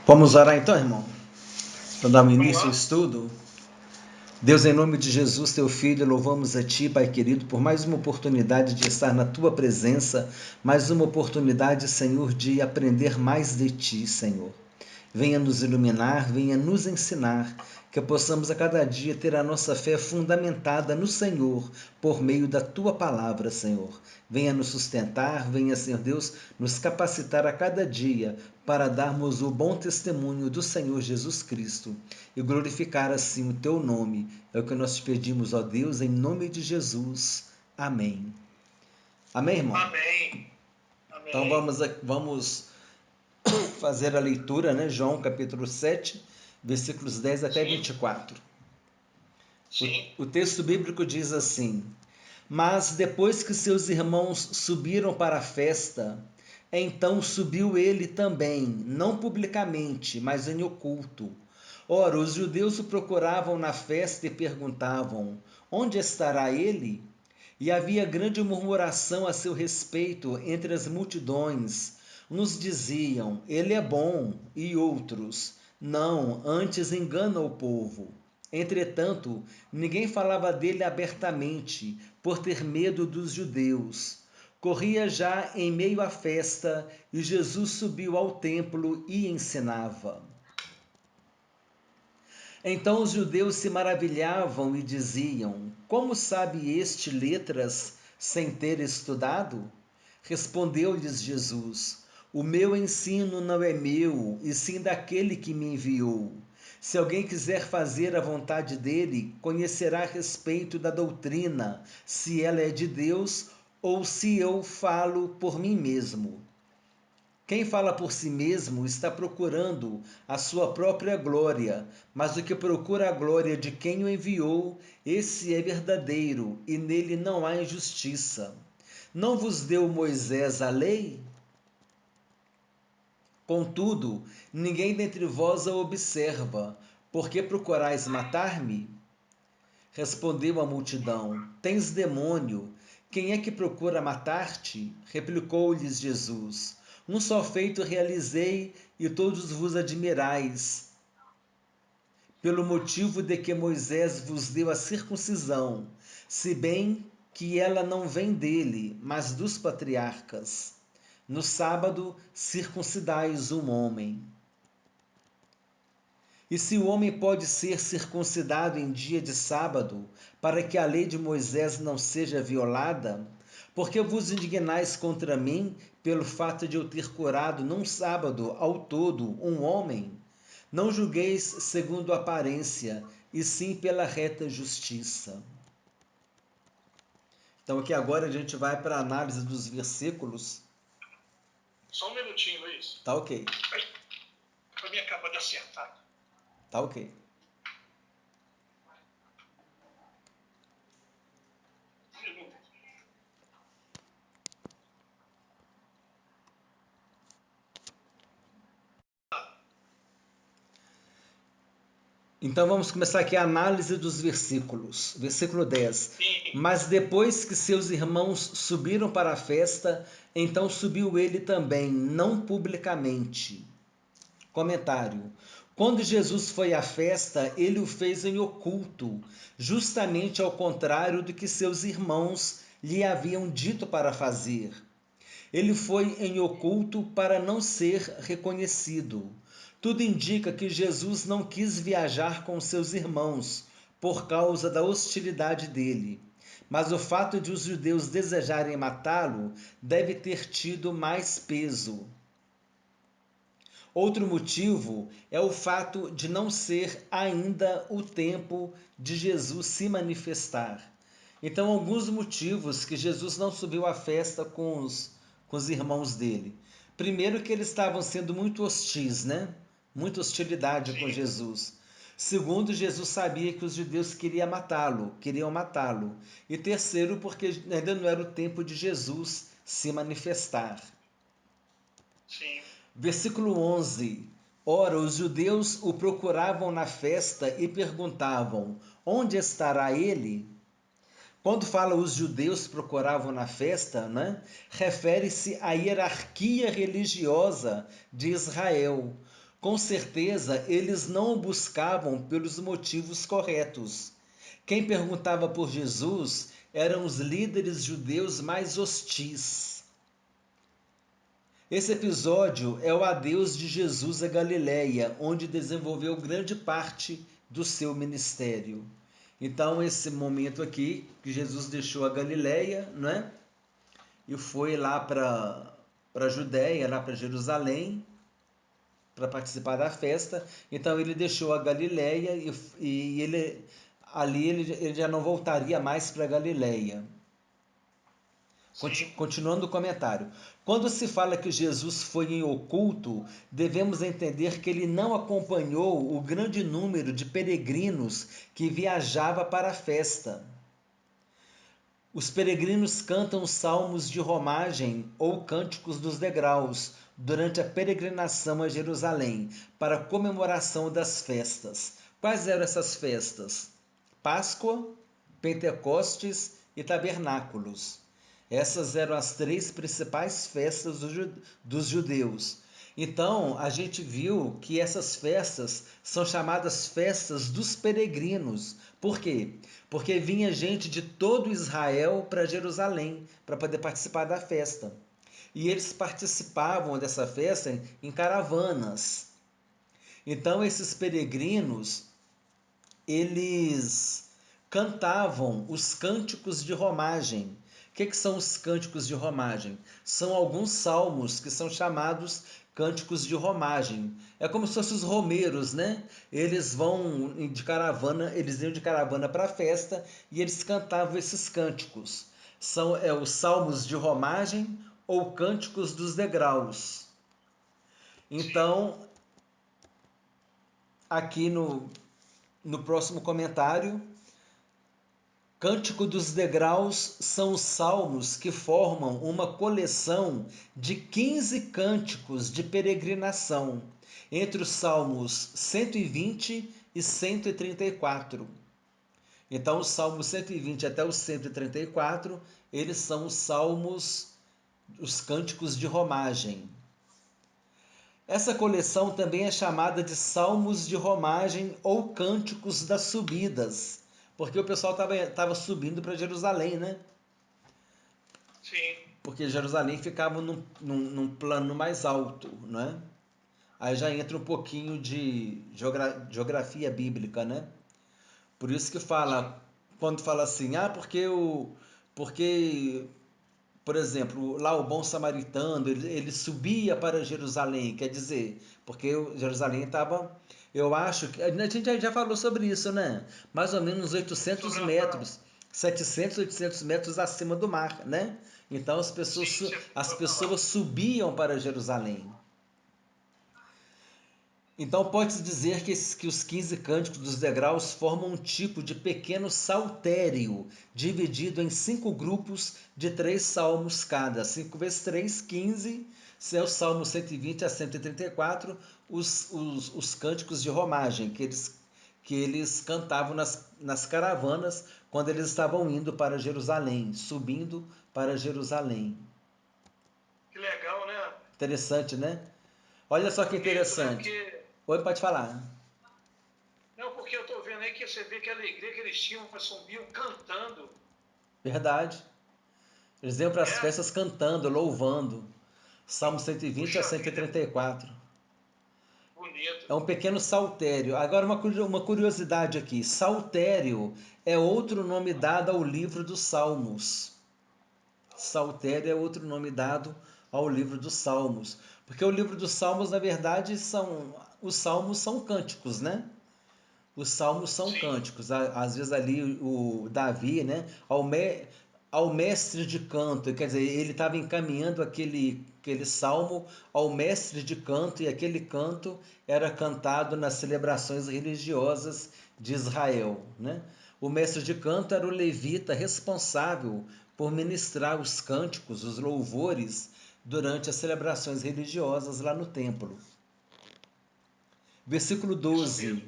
Vamos orar então, irmão? Para dar um Vamos início ao lá? estudo. Deus, em nome de Jesus, teu Filho, louvamos a Ti, Pai querido, por mais uma oportunidade de estar na Tua presença, mais uma oportunidade, Senhor, de aprender mais de Ti, Senhor. Venha nos iluminar, venha nos ensinar, que possamos a cada dia ter a nossa fé fundamentada no Senhor, por meio da Tua palavra, Senhor. Venha nos sustentar, venha, Senhor Deus, nos capacitar a cada dia para darmos o bom testemunho do Senhor Jesus Cristo e glorificar assim o Teu nome. É o que nós te pedimos, ó Deus, em nome de Jesus. Amém. Amém, irmão? Amém. Então Amém. vamos fazer a leitura, né? João capítulo 7, versículos 10 até Sim, 24. sim. O texto bíblico diz assim: Mas depois que seus irmãos subiram para a festa, então subiu ele também, não publicamente, mas em oculto. Ora, os judeus o procuravam na festa e perguntavam: Onde estará ele? E havia grande murmuração a seu respeito entre as multidões. Uns diziam: Ele é bom, e outros: Não, antes engana o povo. Entretanto, ninguém falava dele abertamente, por ter medo dos judeus. Corria já em meio à festa, e Jesus subiu ao templo e ensinava. Então os judeus se maravilhavam e diziam: Como sabe este letras sem ter estudado? Respondeu-lhes Jesus: O meu ensino não é meu, e sim daquele que me enviou. Se alguém quiser fazer a vontade dele, conhecerá a respeito da doutrina, se ela é de Deus ou se eu falo por mim mesmo. Quem fala por si mesmo está procurando a sua própria glória, mas o que procura a glória de quem o enviou, esse é verdadeiro, e nele não há injustiça. Não vos deu Moisés a lei? Contudo, ninguém dentre vós a observa. Por que procurais matar-me? Respondeu a multidão: Tens demônio. Quem é que procura matar-te? Replicou-lhes Jesus: Um só feito realizei e todos vos admirais, pelo motivo de que Moisés vos deu a circuncisão, se bem que ela não vem dele, mas dos patriarcas. No sábado circuncidais um homem. E se o homem pode ser circuncidado em dia de sábado, para que a lei de Moisés não seja violada? Porque vos indignais contra mim pelo fato de eu ter curado num sábado ao todo um homem? Não julgueis segundo a aparência, e sim pela reta justiça. Então aqui agora a gente vai para a análise dos versículos. Só um minutinho, Luiz. Tá ok. Para mim acabar de acertar. Tá ok. Então vamos começar aqui a análise dos versículos. Versículo 10. Sim. Mas depois que seus irmãos subiram para a festa, então subiu ele também, não publicamente. Comentário. Quando Jesus foi à festa, ele o fez em oculto, justamente ao contrário do que seus irmãos lhe haviam dito para fazer. Ele foi em oculto para não ser reconhecido. Tudo indica que Jesus não quis viajar com seus irmãos por causa da hostilidade dele. Mas o fato de os judeus desejarem matá-lo deve ter tido mais peso. Outro motivo é o fato de não ser ainda o tempo de Jesus se manifestar. Então, alguns motivos que Jesus não subiu à festa com os irmãos dele. Primeiro, que eles estavam sendo muito hostis, né? Muita hostilidade com Jesus. Segundo, Jesus sabia que os judeus queriam matá-lo. E terceiro, porque ainda não era o tempo de Jesus se manifestar. Sim. Versículo 11. Ora, os judeus o procuravam na festa e perguntavam: Onde estará ele? Quando fala os judeus procuravam na festa, né, refere-se à hierarquia religiosa de Israel. Com certeza, eles não o buscavam pelos motivos corretos. Quem perguntava por Jesus eram os líderes judeus mais hostis. Esse episódio é o adeus de Jesus a Galiléia, onde desenvolveu grande parte do seu ministério. Então, esse momento aqui, que Jesus deixou a Galiléia, né? E foi lá para a Judéia, lá para Jerusalém, para participar da festa. Então ele deixou a Galiléia e ele já não voltaria mais para a Galiléia. Continuando o comentário. Quando se fala que Jesus foi em oculto, devemos entender que ele não acompanhou o grande número de peregrinos que viajava para a festa. Os peregrinos cantam salmos de romagem ou cânticos dos degraus durante a peregrinação a Jerusalém para a comemoração das festas. Quais eram essas festas? Páscoa, Pentecostes e Tabernáculos. Essas eram as três principais festas dos judeus. Então, a gente viu que essas festas são chamadas festas dos peregrinos. Por quê? Porque vinha gente de todo Israel para Jerusalém para poder participar da festa. E eles participavam dessa festa em caravanas. Então, esses peregrinos, eles cantavam os cânticos de romagem. O que são os cânticos de romagem? São alguns salmos que são chamados cânticos de romagem. É como se fossem os romeiros, né? Eles vão de caravana, eles iam de caravana para a festa e eles cantavam esses cânticos. São os salmos de romagem ou cânticos dos degraus. Então, aqui no próximo comentário, Cântico dos Degraus são os salmos que formam uma coleção de 15 cânticos de peregrinação, entre os salmos 120 e 134. Então, os salmos 120 até os 134, eles são os salmos, os cânticos de romagem. Essa coleção também é chamada de salmos de romagem ou cânticos das subidas, porque o pessoal estava subindo para Jerusalém, né? Sim. Porque Jerusalém ficava num plano mais alto, né? Aí já entra um pouquinho de geografia bíblica, né? Por isso que fala, quando fala assim, porque, por exemplo, lá o bom samaritano, ele subia para Jerusalém, quer dizer, porque Jerusalém estava, eu acho que, a gente já falou sobre isso, né? Mais ou menos 800 metros, 700, 800 metros acima do mar, né? Então as pessoas subiam para Jerusalém. Então pode-se dizer que os 15 cânticos dos degraus formam um tipo de pequeno saltério, dividido em 5 grupos de 3 salmos cada. 5 vezes 3, 15, é o Salmo 120 a 134, os cânticos de romagem, que eles cantavam nas caravanas quando eles estavam indo para Jerusalém, subindo para Jerusalém. Que legal, né? Interessante, né? Olha só que interessante. Oi, pode falar. Não, porque eu estou vendo aí que você vê que a alegria que eles tinham, subiam cantando. Verdade. Eles iam para as festas cantando, louvando. Salmo 120 a 134. Bonito. É um pequeno saltério. Agora, uma curiosidade aqui. Saltério é outro nome dado ao livro dos Salmos. Saltério é outro nome dado ao livro dos Salmos. Porque o livro dos Salmos, na verdade, os Salmos são cânticos, né? Os salmos são cânticos. Às vezes ali o Davi, né, ao mestre de canto, quer dizer, ele estava encaminhando aquele salmo ao mestre de canto, e aquele canto era cantado nas celebrações religiosas de Israel, né? O mestre de canto era o levita responsável por ministrar os cânticos, os louvores, durante as celebrações religiosas lá no templo. Versículo 12.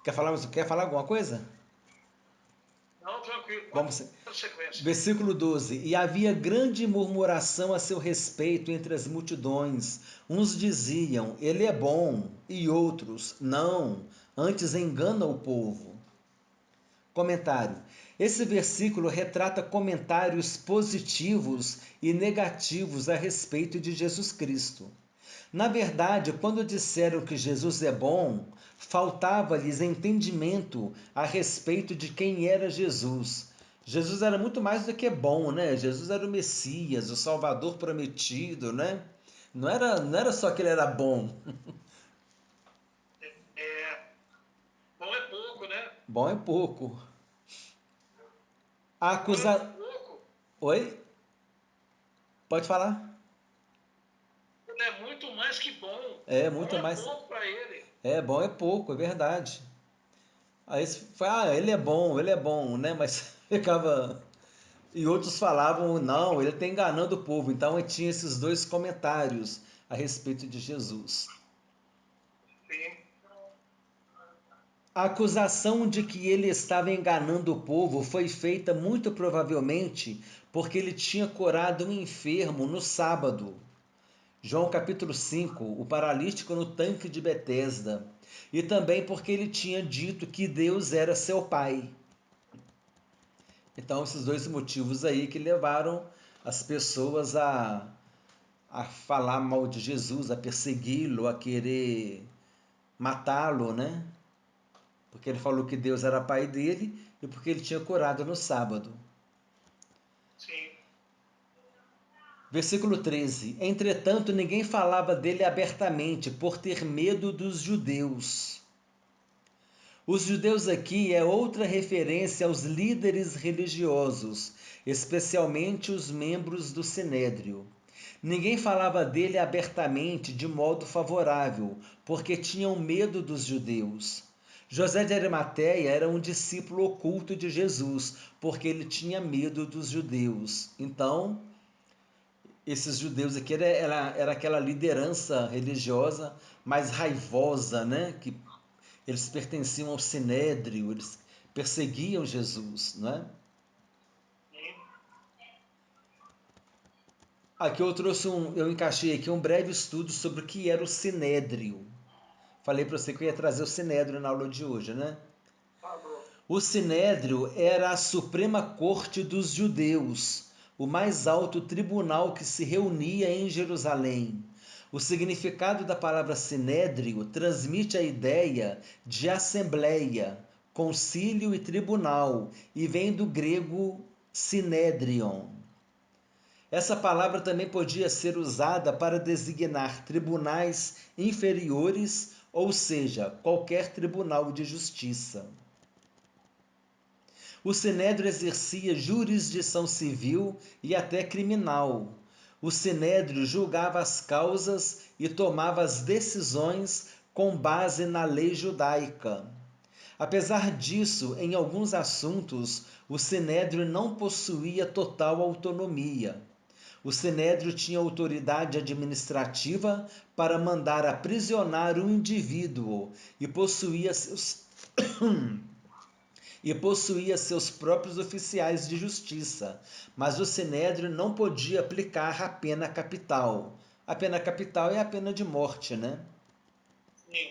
Quer falar alguma coisa? Não, tranquilo, Vamos. pode sequência. Versículo 12: E havia grande murmuração a seu respeito entre as multidões. Uns diziam, ele é bom, e outros, não, antes engana o povo. Comentário. Esse versículo retrata comentários positivos e negativos a respeito de Jesus Cristo. Na verdade, quando disseram que Jesus é bom, faltava-lhes entendimento a respeito de quem era Jesus. Jesus era muito mais do que bom, né? Jesus era o Messias, o Salvador prometido, né? Não era só que ele era bom. É, bom é pouco, né? Bom é pouco. A Bom é acusa... pouco. Oi? Pode falar? Ele é muito mais que bom. É, Bom muito é mais. pouco para ele. É, bom é pouco, é verdade. Aí você fala, ele é bom, né? Mas ficava. E outros falavam, não, ele está enganando o povo. Então tinha esses dois comentários a respeito de Jesus. Sim. A acusação de que ele estava enganando o povo foi feita muito provavelmente porque ele tinha curado um enfermo no sábado. João capítulo 5, o paralítico no tanque de Betesda. E também porque ele tinha dito que Deus era seu pai. Então, esses dois motivos aí que levaram as pessoas a falar mal de Jesus, a persegui-lo, a querer matá-lo, né? Porque ele falou que Deus era pai dele e porque ele tinha curado no sábado. Sim. Versículo 13. Entretanto, ninguém falava dele abertamente por ter medo dos judeus. Os judeus aqui é outra referência aos líderes religiosos, especialmente os membros do Sinédrio. Ninguém falava dele abertamente de modo favorável, porque tinham medo dos judeus. José de Arimateia era um discípulo oculto de Jesus, porque ele tinha medo dos judeus. Então, esses judeus aqui era aquela liderança religiosa mais raivosa, né? Que eles pertenciam ao Sinédrio, eles perseguiam Jesus, né? Sim. Aqui eu encaixei aqui um breve estudo sobre o que era o Sinédrio. Falei para você que eu ia trazer o Sinédrio na aula de hoje, né? Falou. O Sinédrio era a Suprema Corte dos Judeus, o mais alto tribunal que se reunia em Jerusalém. O significado da palavra sinédrio transmite a ideia de assembleia, concílio e tribunal, e vem do grego sinédrion. Essa palavra também podia ser usada para designar tribunais inferiores, ou seja, qualquer tribunal de justiça. O Sinédrio exercia jurisdição civil e até criminal. O Sinédrio julgava as causas e tomava as decisões com base na lei judaica. Apesar disso, em alguns assuntos, o Sinédrio não possuía total autonomia. O Sinédrio tinha autoridade administrativa para mandar aprisionar um indivíduo e possuía seus próprios oficiais de justiça, mas o Sinédrio não podia aplicar a pena capital. A pena capital é a pena de morte, né? Sim.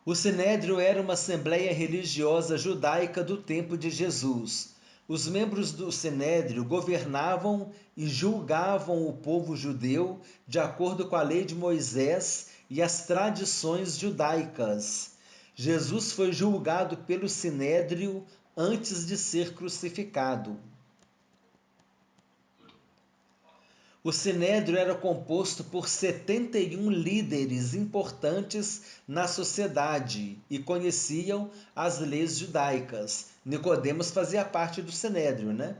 O Sinédrio era uma assembleia religiosa judaica do tempo de Jesus. Os membros do Sinédrio governavam e julgavam o povo judeu de acordo com a lei de Moisés e as tradições judaicas. Jesus foi julgado pelo Sinédrio antes de ser crucificado. O Sinédrio era composto por 71 líderes importantes na sociedade e conheciam as leis judaicas. Nicodemos fazia parte do Sinédrio, né?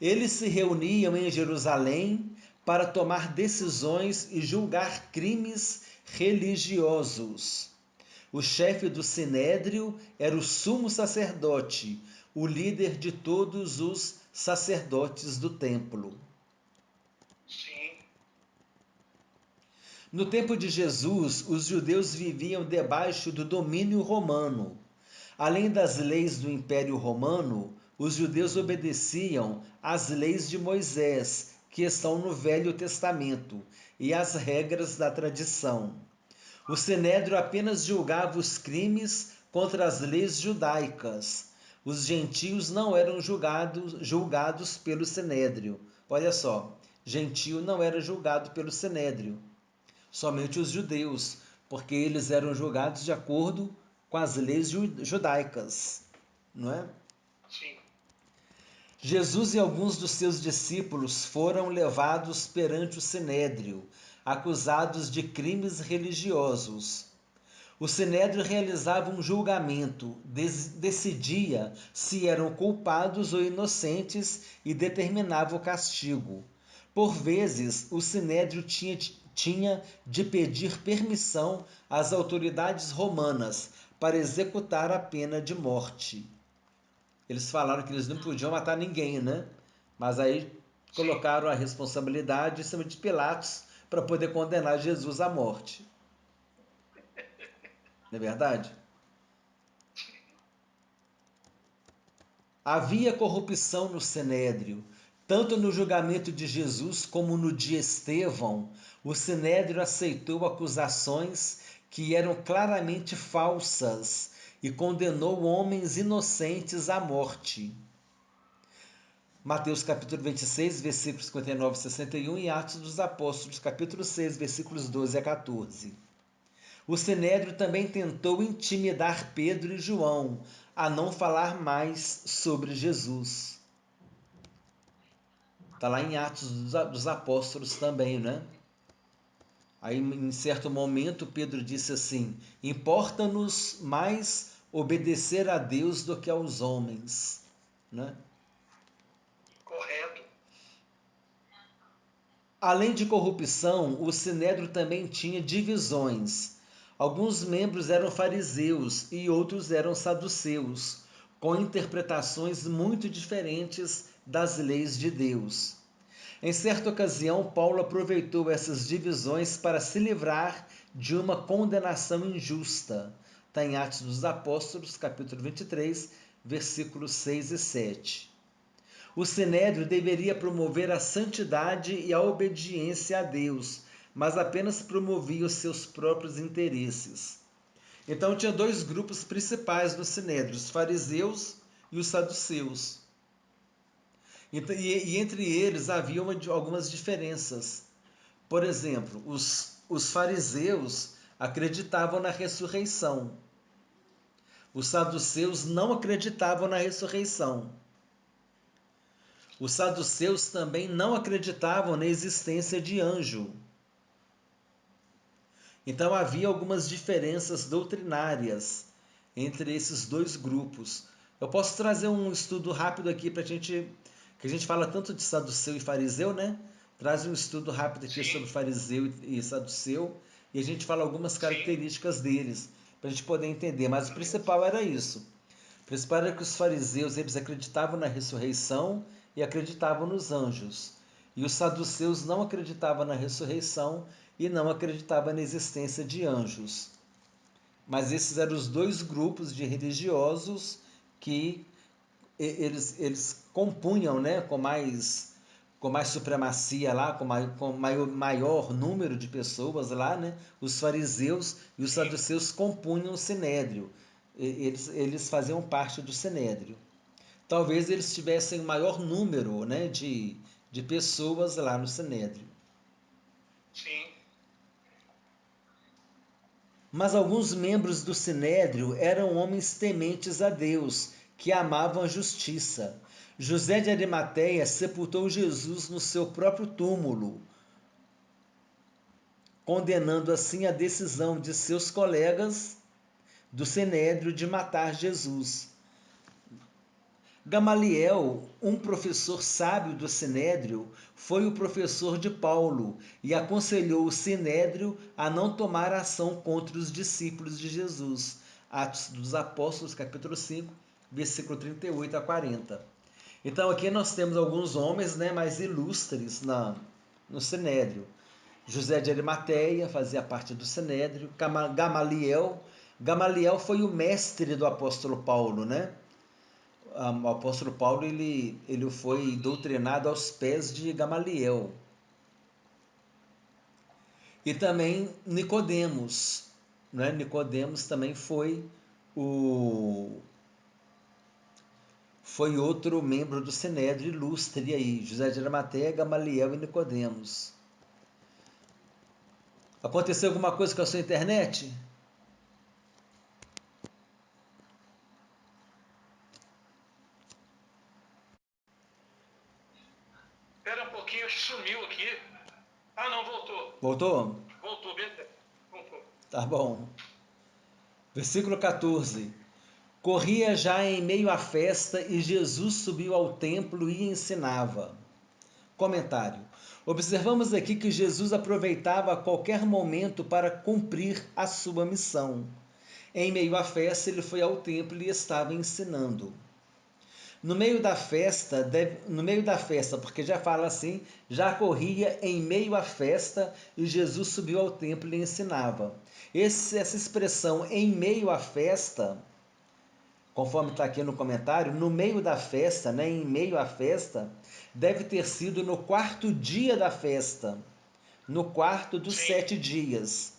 Eles se reuniam em Jerusalém para tomar decisões e julgar crimes religiosos. O chefe do Sinédrio era o sumo sacerdote, o líder de todos os sacerdotes do templo. Sim. No tempo de Jesus, os judeus viviam debaixo do domínio romano. Além das leis do Império Romano, os judeus obedeciam às leis de Moisés, que estão no Velho Testamento, e às regras da tradição. O Sinédrio apenas julgava os crimes contra as leis judaicas. Os gentios não eram julgados pelo Sinédrio. Olha só, gentio não era julgado pelo Sinédrio, somente os judeus, porque eles eram julgados de acordo com as leis judaicas, não é? Sim. Jesus e alguns dos seus discípulos foram levados perante o Sinédrio, acusados de crimes religiosos. O Sinédrio realizava um julgamento, decidia se eram culpados ou inocentes e determinava o castigo. Por vezes, o Sinédrio tinha de pedir permissão às autoridades romanas para executar a pena de morte. Eles falaram que eles não podiam matar ninguém, né? Mas aí colocaram a responsabilidade em cima de Pilatos para poder condenar Jesus à morte. Não é verdade? Havia corrupção no Sinédrio. Tanto no julgamento de Jesus como no de Estevão, o Sinédrio aceitou acusações que eram claramente falsas e condenou homens inocentes à morte. Mateus capítulo 26, versículos 59 e 61 e Atos dos Apóstolos, capítulo 6, versículos 12 a 14. O Sinédrio também tentou intimidar Pedro e João a não falar mais sobre Jesus. Está lá em Atos dos Apóstolos também, né? Aí, em certo momento, Pedro disse assim: importa-nos mais obedecer a Deus do que aos homens, né? Correto. Além de corrupção, o Sinédrio também tinha divisões. Alguns membros eram fariseus e outros eram saduceus, com interpretações muito diferentes das leis de Deus. Em certa ocasião, Paulo aproveitou essas divisões para se livrar de uma condenação injusta. Está em Atos dos Apóstolos, capítulo 23, versículos 6 e 7. O Sinédrio deveria promover a santidade e a obediência a Deus, mas apenas promovia os seus próprios interesses. Então tinha dois grupos principais no Sinédrio, os fariseus e os saduceus. E entre eles havia algumas diferenças. Por exemplo, os fariseus acreditavam na ressurreição. Os saduceus não acreditavam na ressurreição. Os saduceus também não acreditavam na existência de anjo. Então havia algumas diferenças doutrinárias entre esses dois grupos. Eu posso trazer um estudo rápido aqui para que a gente fala tanto de saduceu e fariseu, né? Traz um estudo rápido aqui sobre fariseu e saduceu e a gente fala algumas características deles para a gente poder entender. Mas o principal era isso. O principal era que os fariseus eles acreditavam na ressurreição e acreditavam nos anjos. E os saduceus não acreditavam na ressurreição e não acreditavam na existência de anjos. Mas esses eram os dois grupos de religiosos que eles compunham, né, com mais supremacia lá, com maior número de pessoas lá, né? Os fariseus e os saduceus compunham o Sinédrio. Eles faziam parte do Sinédrio. Talvez eles tivessem o maior número, né, de pessoas lá no Sinédrio. Sim. Mas alguns membros do Sinédrio eram homens tementes a Deus, que amavam a justiça. José de Arimateia sepultou Jesus no seu próprio túmulo, condenando assim a decisão de seus colegas do Sinédrio de matar Jesus. Gamaliel, um professor sábio do Sinédrio, foi o professor de Paulo e aconselhou o Sinédrio a não tomar ação contra os discípulos de Jesus. Atos dos Apóstolos, capítulo 5, versículo 38 a 40. Então aqui nós temos alguns homens, né, mais ilustres no Sinédrio. José de Arimateia fazia parte do Sinédrio, Gamaliel, Gamaliel foi o mestre do apóstolo Paulo, né? O apóstolo Paulo ele foi doutrinado aos pés de Gamaliel. E também Nicodemos, né? Nicodemos também foi outro membro do Sinédrio ilustre aí, José de Arimateia, Gamaliel e Nicodemos. Aconteceu alguma coisa com a sua internet? Espera um pouquinho, sumiu aqui. Ah, não, voltou. Voltou? Voltou, beleza. Voltou. Tá bom. Versículo 14. Corria já em meio à festa e Jesus subiu ao templo e ensinava. Comentário. Observamos aqui que Jesus aproveitava a qualquer momento para cumprir a sua missão. Em meio à festa, ele foi ao templo e estava ensinando. No meio da festa, porque já fala assim, já corria em meio à festa e Jesus subiu ao templo e ensinava. Essa expressão em meio à festa, conforme está aqui no comentário, no meio da festa, né, em meio à festa, deve ter sido no quarto dia da festa, no quarto dos 7 dias.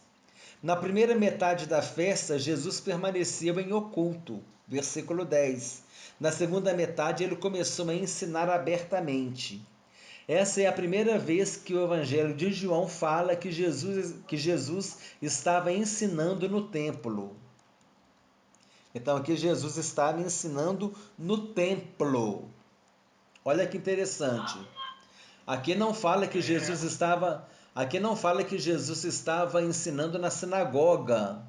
Na primeira metade da festa, Jesus permaneceu em oculto, versículo 10. Na segunda metade, ele começou a ensinar abertamente. Essa é a primeira vez que o Evangelho de João fala que Jesus estava ensinando no templo. Então, aqui Jesus estava ensinando no templo. Olha que interessante. Aqui não fala que Jesus estava ensinando na sinagoga,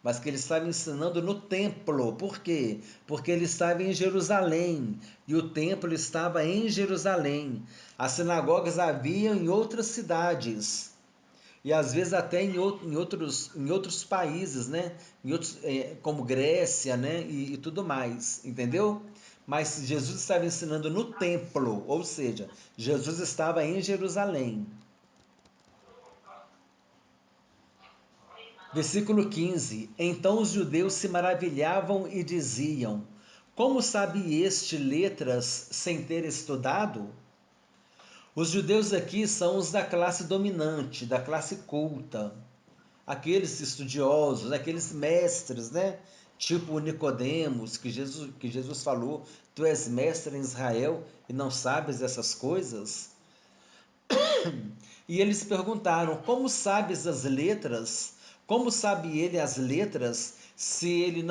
mas que ele estava ensinando no templo. Por quê? Porque ele estava em Jerusalém e o templo estava em Jerusalém. As sinagogas haviam em outras cidades e às vezes até em outros países, né? Como Grécia, né? E tudo mais, entendeu? Mas Jesus estava ensinando no templo, ou seja, Jesus estava em Jerusalém. Versículo 15. Então os judeus se maravilhavam e diziam: Como sabe este letras sem ter estudado? Os judeus aqui são os da classe dominante, da classe culta. Aqueles estudiosos, aqueles mestres, né? Tipo Nicodemos, que Jesus falou: Tu és mestre em Israel e não sabes essas coisas? E eles perguntaram: Como sabes as letras? Como sabe ele as letras se ele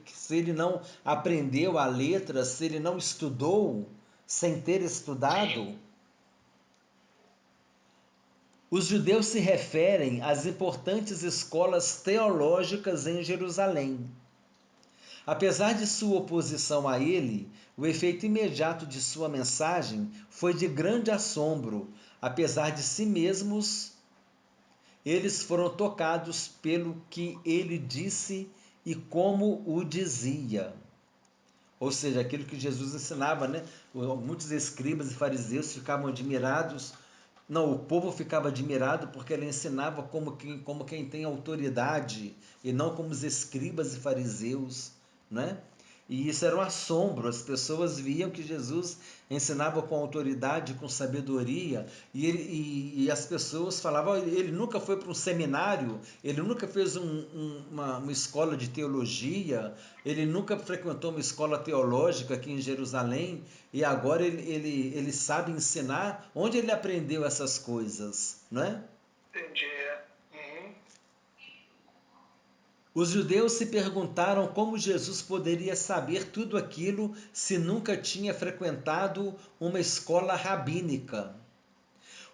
se ele não aprendeu a letra, se ele não estudou sem ter estudado? Os judeus se referem às importantes escolas teológicas em Jerusalém. Apesar de sua oposição a ele, o efeito imediato de sua mensagem foi de grande assombro. Apesar de si mesmos, eles foram tocados pelo que ele disse e como o dizia. Ou seja, aquilo que Jesus ensinava, né? Muitos escribas e fariseus ficavam admirados. Não, o povo ficava admirado porque ele ensinava como quem tem autoridade e não como os escribas e fariseus, né? E isso era um assombro, as pessoas viam que Jesus ensinava com autoridade, com sabedoria, e as pessoas falavam, ele nunca foi para um seminário, ele nunca fez uma escola de teologia, ele nunca frequentou uma escola teológica aqui em Jerusalém, e agora ele sabe ensinar. Onde ele aprendeu essas coisas, não é? Entendi. Uhum. Os judeus se perguntaram como Jesus poderia saber tudo aquilo se nunca tinha frequentado uma escola rabínica.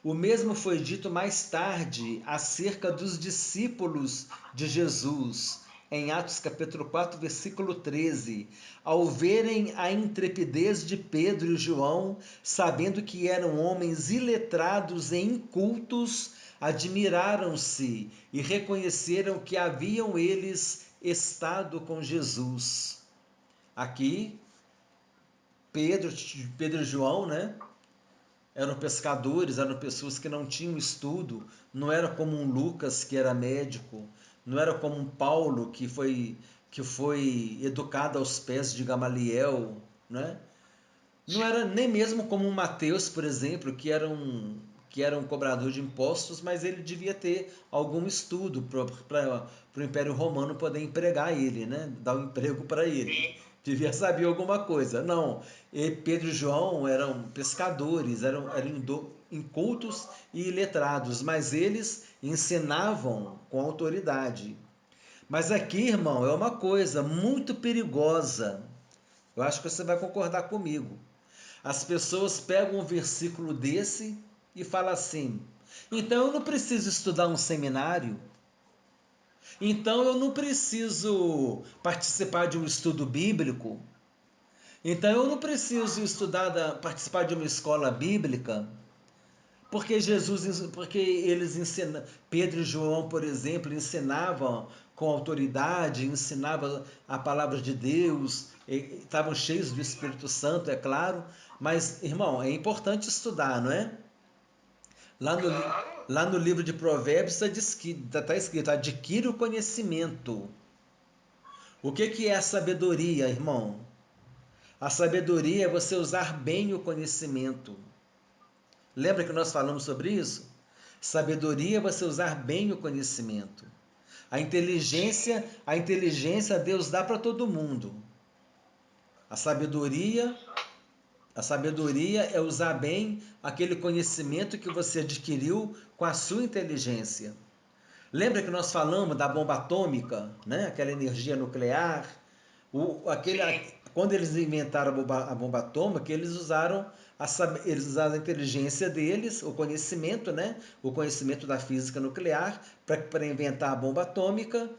O mesmo foi dito mais tarde acerca dos discípulos de Jesus, em Atos capítulo 4, versículo 13. Ao verem a intrepidez de Pedro e João, sabendo que eram homens iletrados e incultos, admiraram-se e reconheceram que haviam eles estado com Jesus. Aqui, Pedro e João, né? Eram pescadores, eram pessoas que não tinham estudo, não era como um Lucas que era médico, não era como um Paulo que foi educado aos pés de Gamaliel, né? Não era nem mesmo como um Mateus, por exemplo, que era um cobrador de impostos, mas ele devia ter algum estudo para o Império Romano poder empregar ele, né? Dar um emprego para ele. Sim. Devia saber alguma coisa. Não, Pedro e João eram pescadores, eram incultos e iletrados, mas eles ensinavam com autoridade. Mas aqui, irmão, é uma coisa muito perigosa. Eu acho que você vai concordar comigo. As pessoas pegam um versículo desse e falam assim: então eu não preciso estudar um seminário, então eu não preciso participar de um estudo bíblico, então eu não preciso participar de uma escola bíblica, porque eles ensinam, Pedro e João, por exemplo, ensinavam com autoridade, ensinavam a palavra de Deus, estavam cheios do Espírito Santo, é claro, mas, irmão, é importante estudar, não é? Lá no, Claro. lá no livro de Provérbios está escrito: adquire o conhecimento. O que é a sabedoria, irmão? A sabedoria é você usar bem o conhecimento. Lembra que nós falamos sobre isso? Sabedoria é você usar bem o conhecimento. A inteligência Deus dá para todo mundo. A sabedoria, a sabedoria é usar bem aquele conhecimento que você adquiriu com a sua inteligência. Lembra que nós falamos da bomba atômica, né? Aquela energia nuclear? Quando eles inventaram a bomba atômica, eles usaram a inteligência deles, o conhecimento, né? O conhecimento da física nuclear para inventar a bomba atômica,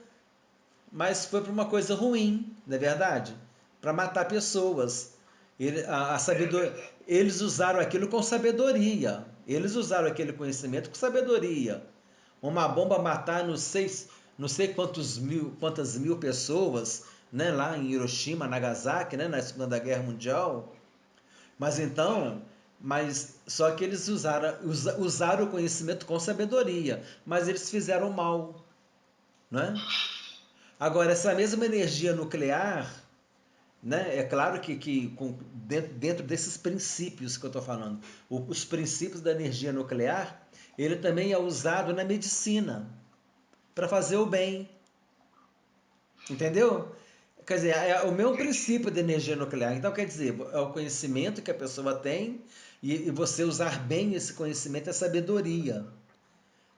mas foi para uma coisa ruim, não é verdade? Para matar pessoas. Eles usaram aquilo com sabedoria. Eles usaram aquele conhecimento com sabedoria. Uma bomba matar não sei quantas mil pessoas, né, lá em Hiroshima, Nagasaki, né, na Segunda Guerra Mundial. Mas então, só que eles usaram o conhecimento com sabedoria, mas eles fizeram mal, né? Agora, essa mesma energia nuclear, né, é claro dentro desses princípios que eu estou falando, os princípios da energia nuclear, ele também é usado na medicina para fazer o bem. Entendeu? Quer dizer, é o mesmo princípio de energia nuclear. Então, quer dizer, é o conhecimento que a pessoa tem e você usar bem esse conhecimento é sabedoria.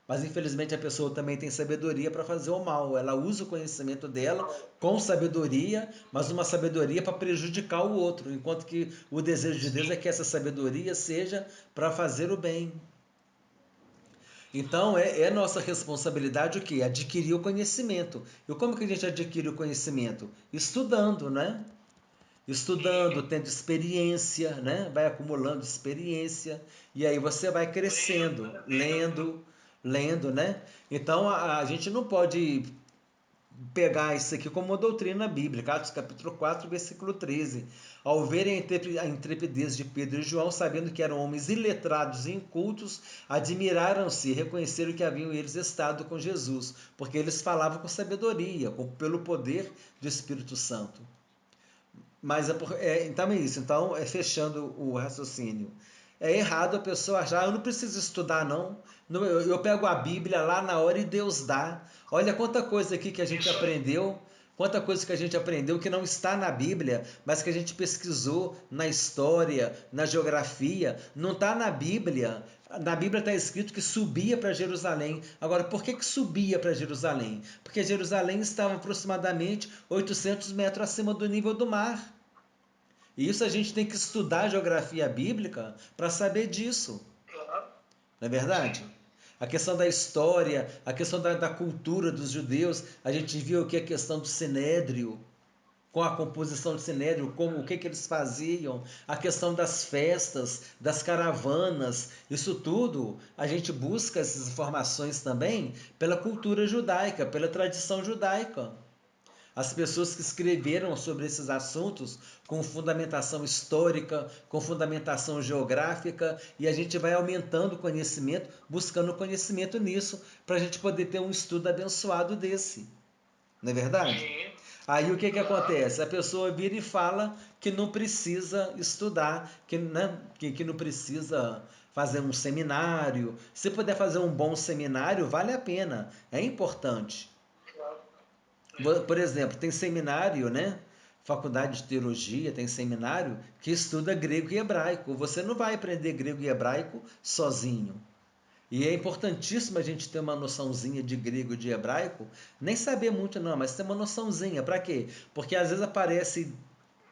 Mas, infelizmente, a pessoa também tem sabedoria para fazer o mal. Ela usa o conhecimento dela com sabedoria, mas uma sabedoria para prejudicar o outro. Enquanto que o desejo de Deus é que essa sabedoria seja para fazer o bem. Então, é nossa responsabilidade o quê? Adquirir o conhecimento. E como que a gente adquire o conhecimento? Estudando, né? Estudando, tendo experiência, né? Vai acumulando experiência. E aí você vai crescendo, lendo, né? Então, a gente não pode pegar isso aqui como uma doutrina bíblica, Atos capítulo 4, versículo 13. Ao verem a intrepidez de Pedro e João, sabendo que eram homens iletrados e incultos, admiraram-se e reconheceram que haviam eles estado com Jesus, porque eles falavam com sabedoria, pelo poder do Espírito Santo. Mas então é isso. Então, fechando o raciocínio. É errado a pessoa achar, eu não preciso estudar, não. Eu pego a Bíblia lá na hora e Deus dá. Olha quanta coisa aqui que a gente aprendeu, quanta coisa que a gente aprendeu que não está na Bíblia, mas que a gente pesquisou na história, na geografia. Não está na Bíblia. Na Bíblia está escrito que subia para Jerusalém. Agora, por que subia para Jerusalém? Porque Jerusalém estava aproximadamente 800 metros acima do nível do mar. E isso a gente tem que estudar a geografia bíblica para saber disso. Claro. Não é verdade? A questão da história, a questão da cultura dos judeus, a gente viu aqui a questão do sinédrio, com a composição do sinédrio, o que eles faziam, a questão das festas, das caravanas, isso tudo, a gente busca essas informações também pela cultura judaica, pela tradição judaica. As pessoas que escreveram sobre esses assuntos com fundamentação histórica, com fundamentação geográfica, e a gente vai aumentando o conhecimento, buscando conhecimento nisso, para a gente poder ter um estudo abençoado desse. Não é verdade? Sim. Aí o que que acontece? A pessoa vira e fala que não precisa estudar, que, né, que não precisa fazer um seminário. Se puder fazer um bom seminário, vale a pena, é importante. Por exemplo, tem seminário, né? Faculdade de teologia, tem seminário que estuda grego e hebraico. Você não vai aprender grego e hebraico sozinho. E é importantíssimo a gente ter uma noçãozinha de grego e de hebraico, nem saber muito não, mas ter uma noçãozinha. Para quê? Porque às vezes aparecem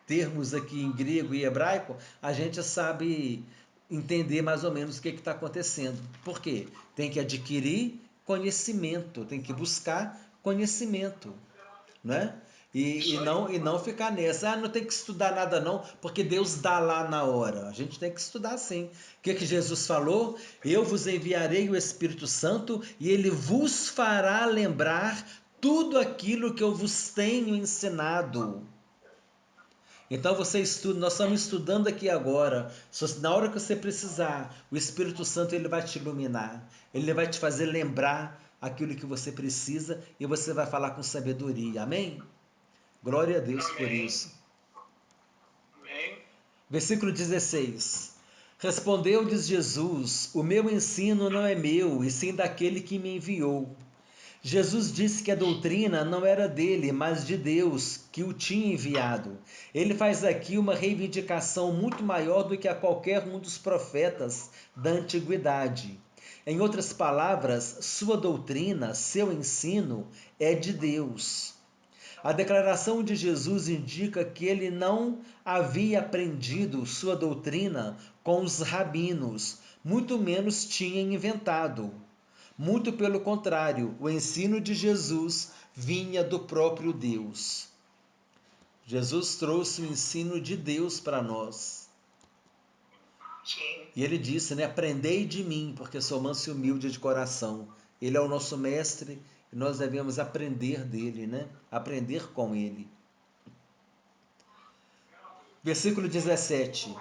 termos aqui em grego e hebraico, a gente sabe entender mais ou menos o que está acontecendo. Por quê? Tem que adquirir conhecimento, tem que buscar conhecimento, né? E não ficar nessa, não tem que estudar nada não, porque Deus dá lá na hora. A gente tem que estudar sim. O que Jesus falou? Eu vos enviarei o Espírito Santo e ele vos fará lembrar tudo aquilo que eu vos tenho ensinado. Então você estuda, nós estamos estudando aqui agora. Na hora que você precisar, o Espírito Santo ele vai te iluminar. Ele vai te fazer lembrar aquilo que você precisa e você vai falar com sabedoria. Amém? Glória a Deus por Amém. isso. Amém. Versículo 16. Respondeu-lhes Jesus: O meu ensino não é meu, e sim daquele que me enviou. Jesus disse que a doutrina não era dele, mas de Deus, que o tinha enviado. Ele faz aqui uma reivindicação muito maior do que a qualquer um dos profetas da antiguidade. Em outras palavras, sua doutrina, seu ensino, é de Deus. A declaração de Jesus indica que ele não havia aprendido sua doutrina com os rabinos, muito menos tinha inventado. Muito pelo contrário, o ensino de Jesus vinha do próprio Deus. Jesus trouxe o ensino de Deus para nós. Sim. E ele disse, né, aprendei de mim, porque sou manso e humilde de coração. Ele é o nosso mestre e nós devemos aprender dele, né? Aprender com ele. Versículo 17.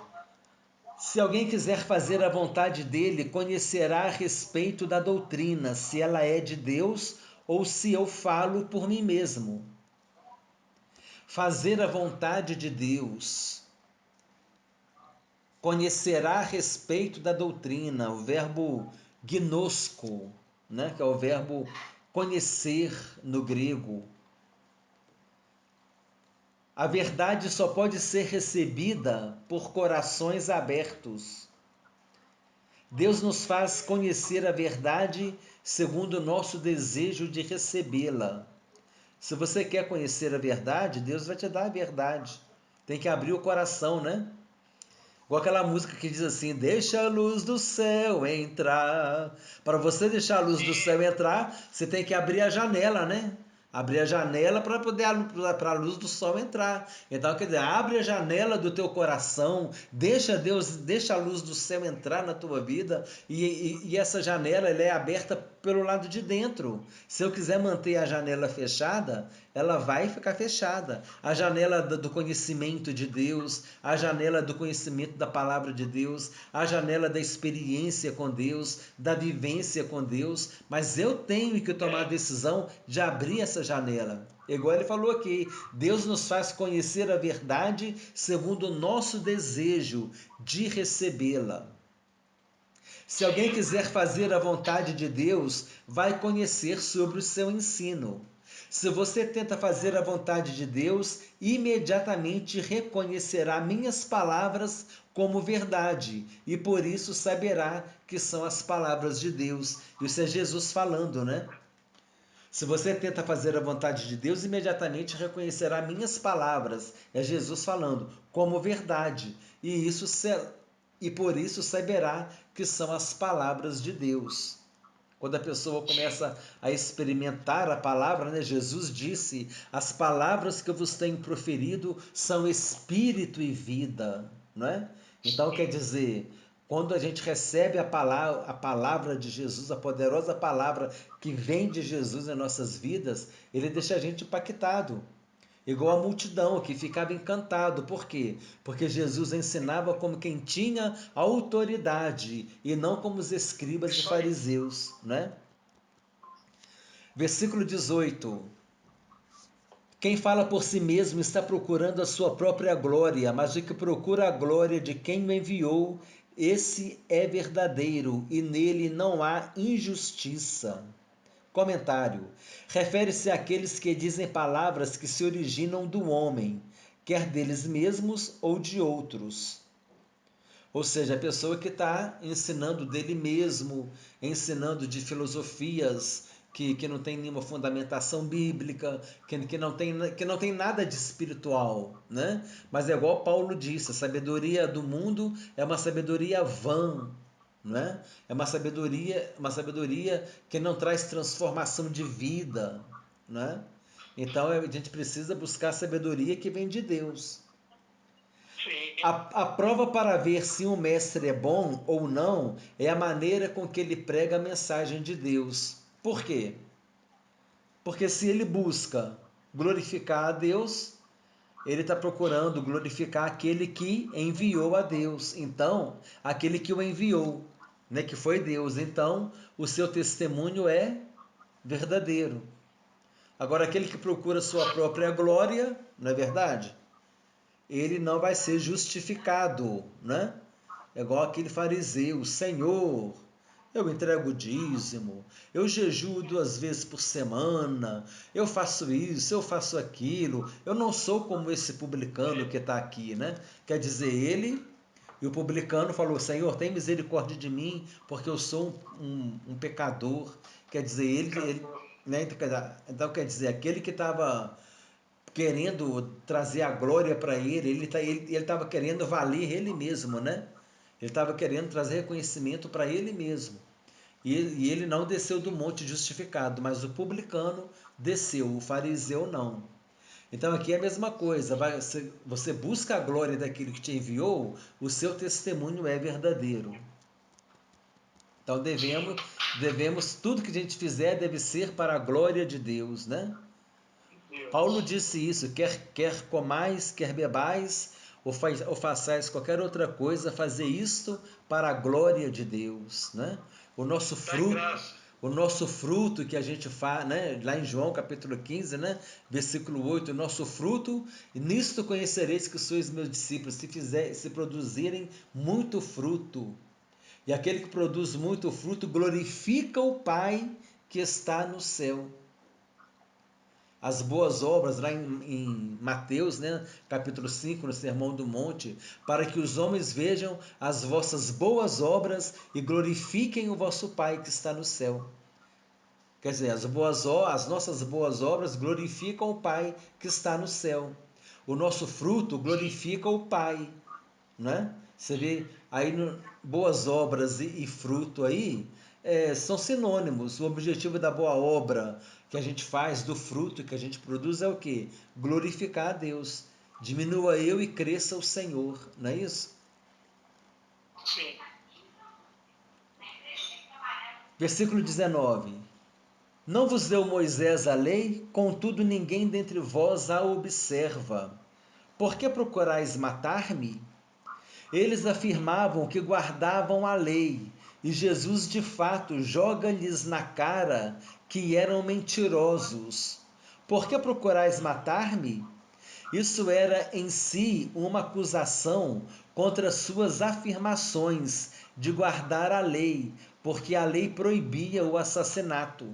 Se alguém quiser fazer a vontade dele, conhecerá a respeito da doutrina, se ela é de Deus ou se eu falo por mim mesmo. Fazer a vontade de Deus. Conhecerá a respeito da doutrina, o verbo gnosko, né, que é o verbo conhecer no grego. A verdade só pode ser recebida por corações abertos. Deus nos faz conhecer a verdade segundo o nosso desejo de recebê-la. Se você quer conhecer a verdade, Deus vai te dar a verdade. Tem que abrir o coração, né? Igual aquela música que diz assim, deixa a luz do céu entrar. Para você deixar a luz do céu entrar, você tem que abrir a janela, né? Abrir a janela para poder para a luz do sol entrar. Então, quer dizer, abre a janela do teu coração, deixa a luz do céu entrar na tua vida e essa janela ela é aberta pelo lado de dentro. Se eu quiser manter a janela fechada, ela vai ficar fechada. A janela do conhecimento de Deus, a janela do conhecimento da palavra de Deus, a janela da experiência com Deus, da vivência com Deus, mas eu tenho que tomar a decisão de abrir essa janela. Igual ele falou aqui, Deus nos faz conhecer a verdade segundo o nosso desejo de recebê-la. Se alguém quiser fazer a vontade de Deus, vai conhecer sobre o seu ensino. Se você tenta fazer a vontade de Deus, imediatamente reconhecerá minhas palavras como verdade, e por isso saberá que são as palavras de Deus. Isso é Jesus falando, né? Se você tenta fazer a vontade de Deus, imediatamente reconhecerá minhas palavras. É Jesus falando, como verdade. E por isso saberá que são as palavras de Deus. Quando a pessoa começa a experimentar a palavra, né? Jesus disse, as palavras que eu vos tenho proferido são espírito e vida. Não é? Então quer dizer, quando a gente recebe a palavra de Jesus, a poderosa palavra que vem de Jesus em nossas vidas, ele deixa a gente impactado. igual a multidão que ficava encantado. Por quê? Porque Jesus ensinava como quem tinha autoridade e não como os escribas e Isso aí. fariseus, né? Versículo 18. Quem fala por si mesmo está procurando a sua própria glória, mas o que procura a glória de quem o enviou, esse é verdadeiro e nele não há injustiça. Comentário: refere-se àqueles que dizem palavras que se originam do homem, quer deles mesmos ou de outros. Ou seja, a pessoa que está ensinando dele mesmo, ensinando de filosofias que não tem nenhuma fundamentação bíblica, que não tem nada de espiritual, né? Mas é igual Paulo disse, a sabedoria do mundo é uma sabedoria vã, né? É uma sabedoria que não traz transformação de vida, né? Então a gente precisa buscar a sabedoria que vem de Deus. Sim. A prova para ver se um mestre é bom ou não é a maneira com que ele prega a mensagem de Deus. Por quê? Porque se ele busca glorificar a Deus, ele está procurando glorificar aquele que enviou a Deus. Então, aquele que o enviou, né, que foi Deus. Então, o seu testemunho é verdadeiro. Agora, aquele que procura sua própria glória, não é verdade? Ele não vai ser justificado, né? É igual aquele fariseu: Senhor, eu entrego o dízimo, eu jejuo 2 vezes por semana, eu faço isso, eu faço aquilo, eu não sou como esse publicano que está aqui, né? Quer dizer, ele e o publicano falou: Senhor, tem misericórdia de mim, porque eu sou um pecador. Quer dizer, né? Então, quer dizer, aquele que estava querendo trazer a glória para ele estava querendo valer ele mesmo, né? Ele estava querendo trazer reconhecimento para ele mesmo. E ele não desceu do monte justificado, mas o publicano desceu, o fariseu não. Então aqui é a mesma coisa, você busca a glória daquele que te enviou, o seu testemunho é verdadeiro. Então devemos, tudo que a gente fizer deve ser para a glória de Deus, né? Paulo Deus. disse isso: quer comais, quer bebais, ou façais qualquer outra coisa, fazer isto para a glória de Deus, né? O nosso Dá fruto, graça. o nosso fruto que a gente faz, né? Lá em João capítulo 15, né? Versículo 8, o nosso fruto, e nisto conhecereis que sois meus discípulos, se produzirem muito fruto. E aquele que produz muito fruto glorifica o Pai que está no céu. As boas obras, lá em Mateus, né, capítulo 5, no Sermão do Monte, para que os homens vejam as vossas boas obras e glorifiquem o vosso Pai que está no céu. Quer dizer, as nossas boas obras glorificam o Pai que está no céu. O nosso fruto glorifica o Pai, né? Você vê aí boas obras e fruto aí são sinônimos. O objetivo da boa obra que a gente faz, do fruto que a gente produz é o quê? Glorificar a Deus. Diminua eu e cresça o Senhor, não é isso? Sim. Versículo 19. Não vos deu Moisés a lei, contudo ninguém dentre vós a observa. Por que procurais matar-me? Eles afirmavam que guardavam a lei, e Jesus de fato joga-lhes na cara que eram mentirosos. Por que procurais matar-me? Isso era em si uma acusação contra suas afirmações de guardar a lei, porque a lei proibia o assassinato.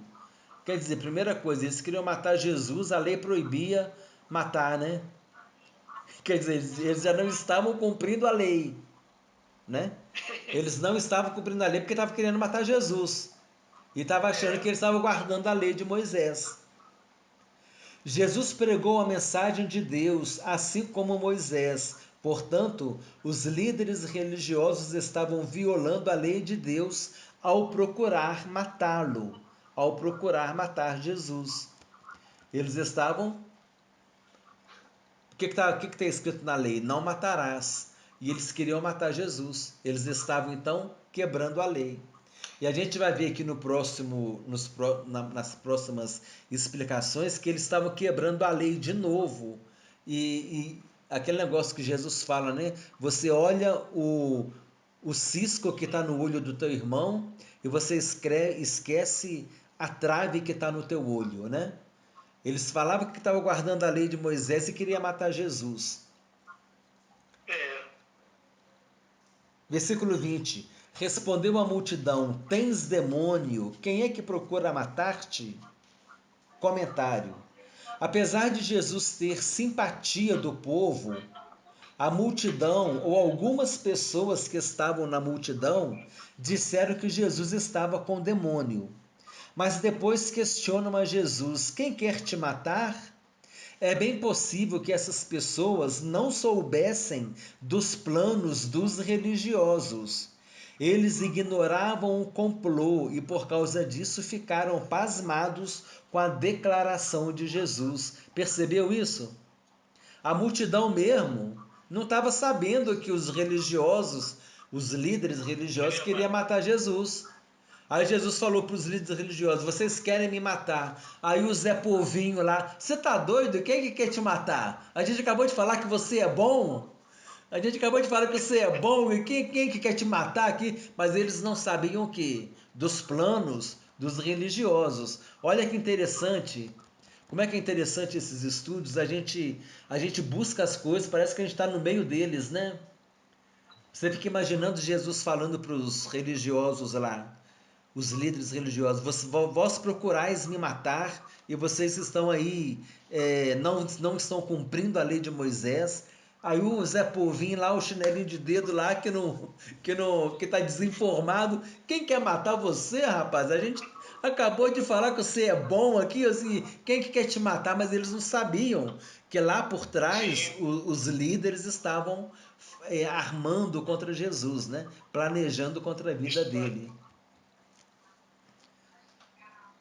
Quer dizer, primeira coisa, eles queriam matar Jesus, a lei proibia matar, né? Quer dizer, eles já não estavam cumprindo a lei, né? Eles não estavam cumprindo a lei porque estavam querendo matar Jesus. E estavam achando que eles estavam guardando a lei de Moisés. Jesus pregou a mensagem de Deus, assim como Moisés. Portanto, os líderes religiosos estavam violando a lei de Deus ao procurar matá-lo, ao procurar matar Jesus. Eles estavam. O que está escrito na lei? Não matarás. E eles queriam matar Jesus. Eles estavam então quebrando a lei. E a gente vai ver aqui no próximo, nas próximas explicações que eles estavam quebrando a lei de novo. E aquele negócio que Jesus fala, né? Você olha o cisco que está no olho do teu irmão e você esquece a trave que está no teu olho, né? Eles falavam que estavam guardando a lei de Moisés e queria matar Jesus. Versículo 20. Respondeu a multidão: Tens demônio? Quem é que procura matar-te? Comentário. Apesar de Jesus ter simpatia do povo, a multidão, ou algumas pessoas que estavam na multidão, disseram que Jesus estava com demônio. Mas depois questionam a Jesus: Quem quer te matar? É bem possível que essas pessoas não soubessem dos planos dos religiosos. Eles ignoravam o complô e por causa disso ficaram pasmados com a declaração de Jesus. Percebeu isso? A multidão mesmo não estava sabendo que os religiosos, os líderes religiosos, queriam matar Jesus. Aí Jesus falou para os líderes religiosos: Vocês querem me matar. Aí o Zé Povinho lá: Você tá doido? Quem que quer te matar? A gente acabou de falar que você é bom. A gente acabou de falar que você é bom. E quem que quer te matar aqui? Mas eles não sabiam o que? Dos planos dos religiosos. Olha que interessante. Como é que é interessante esses estudos? A gente busca as coisas, parece que a gente está no meio deles, né? Você fica imaginando Jesus falando para os religiosos lá, os líderes religiosos: vós procurais me matar e vocês estão aí, não estão cumprindo a lei de Moisés. Aí o Zé Povinho lá, o chinelinho de dedo lá, que está desinformado. Quem quer matar você, rapaz? A gente acabou de falar que você é bom aqui, assim, quem que quer te matar? Mas eles não sabiam que lá por trás os líderes estavam armando contra Jesus, né? Planejando contra a vida dele.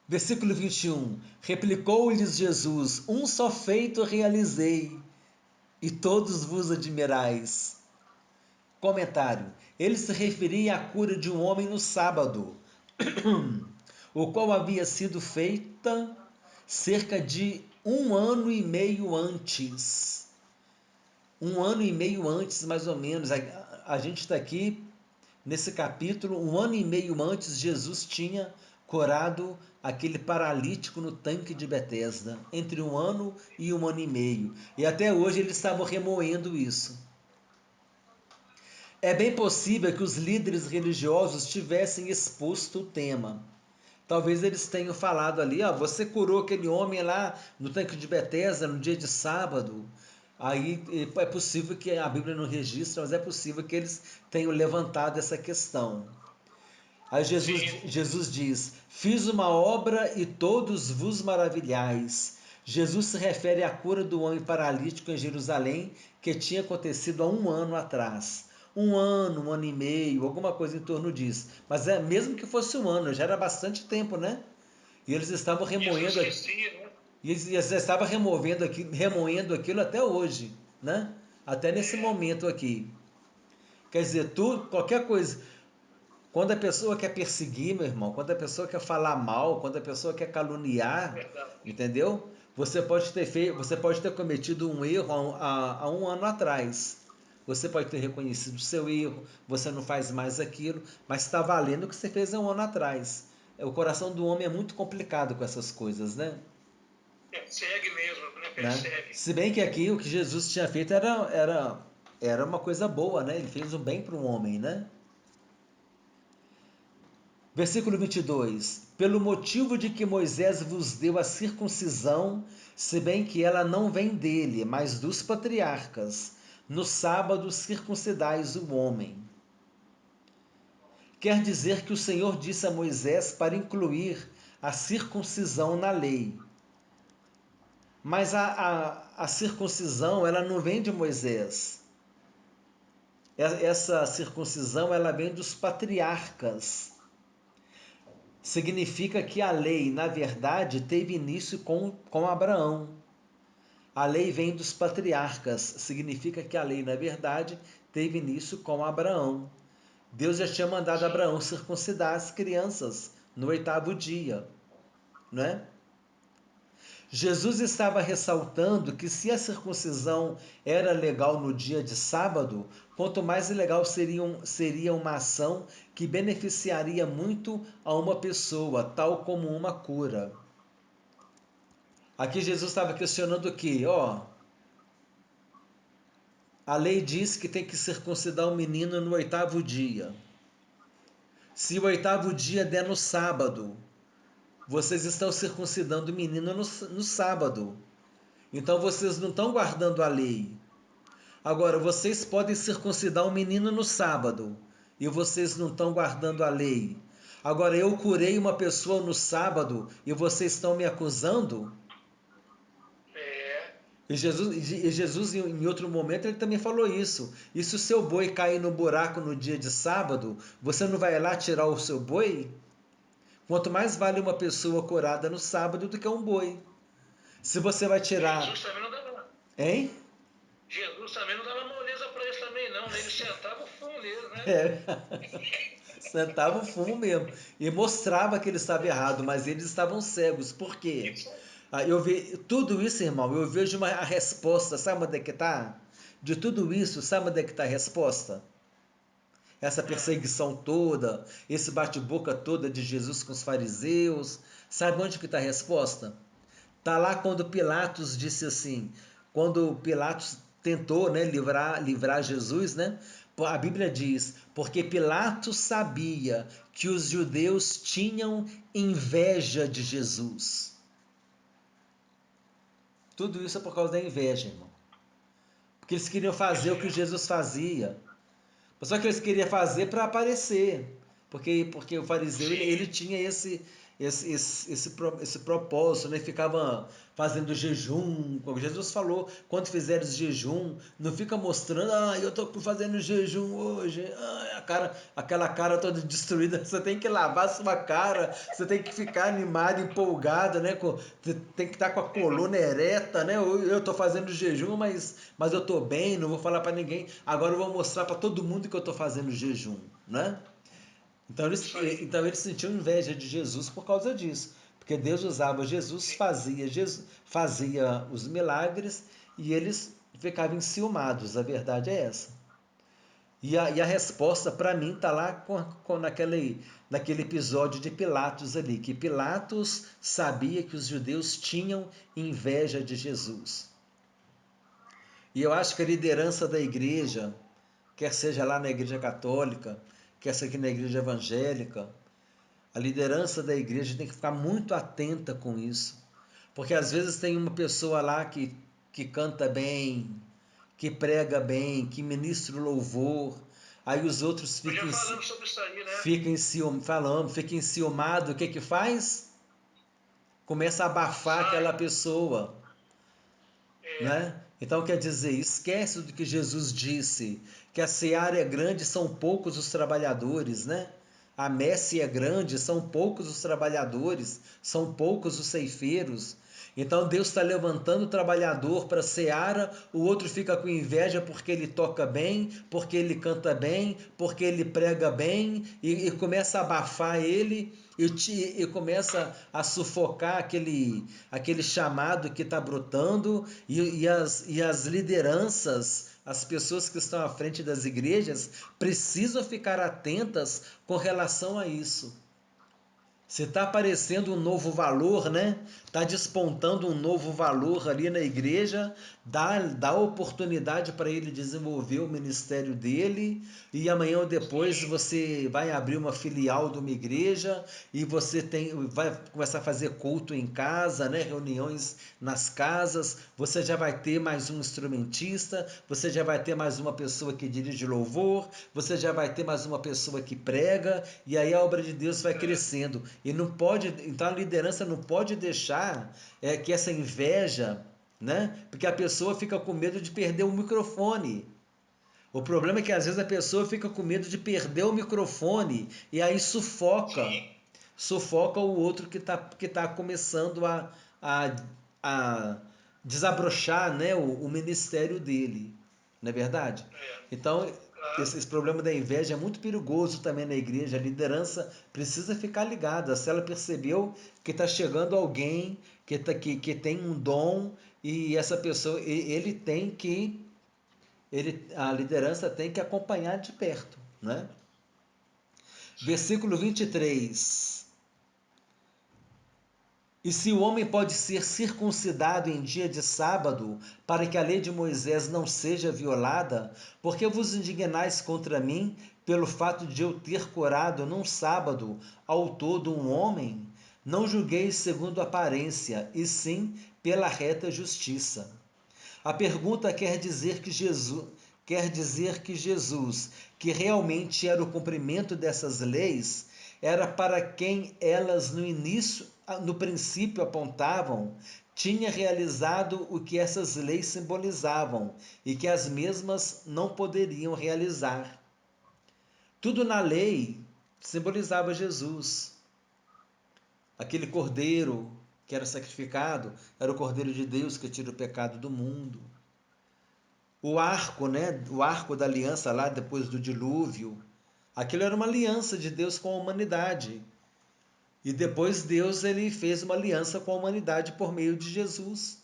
Versículo 21. Replicou-lhes Jesus: Um só feito realizei, e todos vos admirais. Comentário. Ele se referia à cura de um homem no sábado, o qual havia sido feita cerca de 1 ano e meio antes. 1 ano e meio antes, mais ou menos. A gente está aqui nesse capítulo, 1 ano e meio antes, Jesus tinha curado aquele paralítico no tanque de Betesda, entre 1 ano e 1 ano e meio. E até hoje eles estavam remoendo isso. É bem possível que os líderes religiosos tivessem exposto o tema. Talvez eles tenham falado ali: você curou aquele homem lá no tanque de Betesda no dia de sábado. Aí é possível que a Bíblia não registra, mas é possível que eles tenham levantado essa questão. Aí Jesus diz: Fiz uma obra e todos vos maravilhais. Jesus se refere à cura do homem paralítico em Jerusalém, que tinha acontecido há 1 ano atrás. 1 ano, 1 ano e meio, alguma coisa em torno disso. Mas mesmo que fosse 1 ano, já era bastante tempo, né? E eles estavam remoendo, eles estavam remoendo aquilo até hoje, né? Até nesse momento aqui. Quer dizer, qualquer coisa. Quando a pessoa quer perseguir, meu irmão, quando a pessoa quer falar mal, quando a pessoa quer caluniar, entendeu? Você pode ter cometido um erro há 1 ano atrás. Você pode ter reconhecido o seu erro, você não faz mais aquilo, mas está valendo o que você fez há 1 ano atrás. O coração do homem é muito complicado com essas coisas, né? Persegue mesmo, né? Persegue. Se bem que aqui o que Jesus tinha feito era uma coisa boa, né? Ele fez o bem para o homem, né? Versículo 22. Pelo motivo de que Moisés vos deu a circuncisão, se bem que ela não vem dele, mas dos patriarcas, no sábado circuncidais o homem. Quer dizer que o Senhor disse a Moisés para incluir a circuncisão na lei. Mas a circuncisão, ela não vem de Moisés. Essa circuncisão, ela vem dos patriarcas. Significa que a lei, na verdade, teve início com Abraão. A lei vem dos patriarcas. Significa que a lei, na verdade, teve início com Abraão. Deus já tinha mandado Abraão circuncidar as crianças no 8º dia, não é? Jesus estava ressaltando que se a circuncisão era legal no dia de sábado, quanto mais legal seria uma ação que beneficiaria muito a uma pessoa, tal como uma cura. Aqui Jesus estava questionando o quê? A lei diz que tem que circuncidar o menino no 8º dia. Se o 8º dia der no sábado, vocês estão circuncidando o menino no sábado. Então vocês não estão guardando a lei. Agora, vocês podem circuncidar o menino no sábado e vocês não estão guardando a lei. Agora, eu curei uma pessoa no sábado e vocês estão me acusando? E Jesus, em outro momento, ele também falou isso. E se o seu boi cair no buraco no dia de sábado, você não vai lá tirar o seu boi? Quanto mais vale uma pessoa curada no sábado do que um boi. Se você vai tirar... Jesus também não dava. Hein? Jesus também não dava moleza para eles também, não. Ele sentava o fumo nele, né? Sentava o fumo mesmo. E mostrava que ele estava errado, mas eles estavam cegos. Por quê? Tudo isso, irmão, eu vejo a resposta. Sabe onde é que está? De tudo isso, sabe onde é que está a resposta? Essa perseguição toda, esse bate-boca toda de Jesus com os fariseus. Sabe onde que está a resposta? Está lá quando Pilatos disse assim, quando Pilatos tentou, né, livrar Jesus, né? A Bíblia diz, porque Pilatos sabia que os judeus tinham inveja de Jesus. Tudo isso é por causa da inveja, irmão. Porque eles queriam fazer o que Jesus fazia. Só que eles queriam fazer para aparecer. Porque o fariseu ele tinha esse propósito, né? Ficava fazendo jejum. Como Jesus falou, quando fizeres jejum, não fica mostrando, eu estou fazendo jejum hoje, aquela cara toda destruída. Você tem que lavar sua cara, você tem que ficar animado, empolgado, né? Tem que estar com a coluna ereta, né? Eu estou fazendo jejum, mas eu estou bem, não vou falar para ninguém. Agora eu vou mostrar para todo mundo que eu estou fazendo jejum, né? Então eles sentiam inveja de Jesus por causa disso. Porque Deus usava Jesus, fazia os milagres e eles ficavam enciumados. A verdade é essa. E a resposta para mim está lá naquele episódio de Pilatos ali. Que Pilatos sabia que os judeus tinham inveja de Jesus. E eu acho que a liderança da igreja, quer seja lá na igreja católica, quer seja aqui na igreja evangélica, a liderança da igreja tem que ficar muito atenta com isso. Porque às vezes tem uma pessoa lá que canta bem, que prega bem, que ministra o louvor, aí os outros ficam enciumados, o que faz? Começa a abafar aquela pessoa. Né? Então quer dizer, esquece do que Jesus disse, que a seara é grande, são poucos os trabalhadores, né? A messe é grande, são poucos os trabalhadores, são poucos os ceifeiros. Então Deus está levantando o trabalhador para a seara, o outro fica com inveja porque ele toca bem, porque ele canta bem, porque ele prega bem, e começa a abafar ele, e começa a sufocar aquele chamado que está brotando, e as lideranças, as pessoas que estão à frente das igrejas, precisam ficar atentas com relação a isso. Se está aparecendo um novo valor, né? Está despontando um novo valor ali na igreja, dá oportunidade para ele desenvolver o ministério dele, e amanhã ou depois você vai abrir uma filial de uma igreja e você vai começar a fazer culto em casa, né? Reuniões nas casas, você já vai ter mais um instrumentista, você já vai ter mais uma pessoa que dirige louvor, você já vai ter mais uma pessoa que prega, e aí a obra de Deus vai crescendo. E não pode, então a liderança não pode deixar que essa inveja, né? Porque a pessoa fica com medo de perder o microfone. O problema é que às vezes a pessoa fica com medo de perder o microfone e aí sufoca o outro que tá começando a desabrochar, né, o ministério dele. Não é verdade? Então, esse problema da inveja é muito perigoso também na igreja. A liderança precisa ficar ligada. Se ela percebeu que está chegando alguém que tem um dom e essa pessoa, a liderança tem que acompanhar de perto, né? Versículo 23. E se o homem pode ser circuncidado em dia de sábado, para que a lei de Moisés não seja violada, por que vos indignais contra mim pelo fato de eu ter curado num sábado ao todo um homem? Não julgueis segundo a aparência, e sim pela reta justiça. A pergunta quer dizer que Jesus, que realmente era o cumprimento dessas leis, era para quem elas no princípio apontavam, tinha realizado o que essas leis simbolizavam e que as mesmas não poderiam realizar. Tudo na lei simbolizava Jesus. Aquele cordeiro que era sacrificado era o cordeiro de Deus que tira o pecado do mundo. O arco, né? O arco da aliança lá depois do dilúvio. Aquilo era uma aliança de Deus com a humanidade. E depois Deus ele fez uma aliança com a humanidade por meio de Jesus.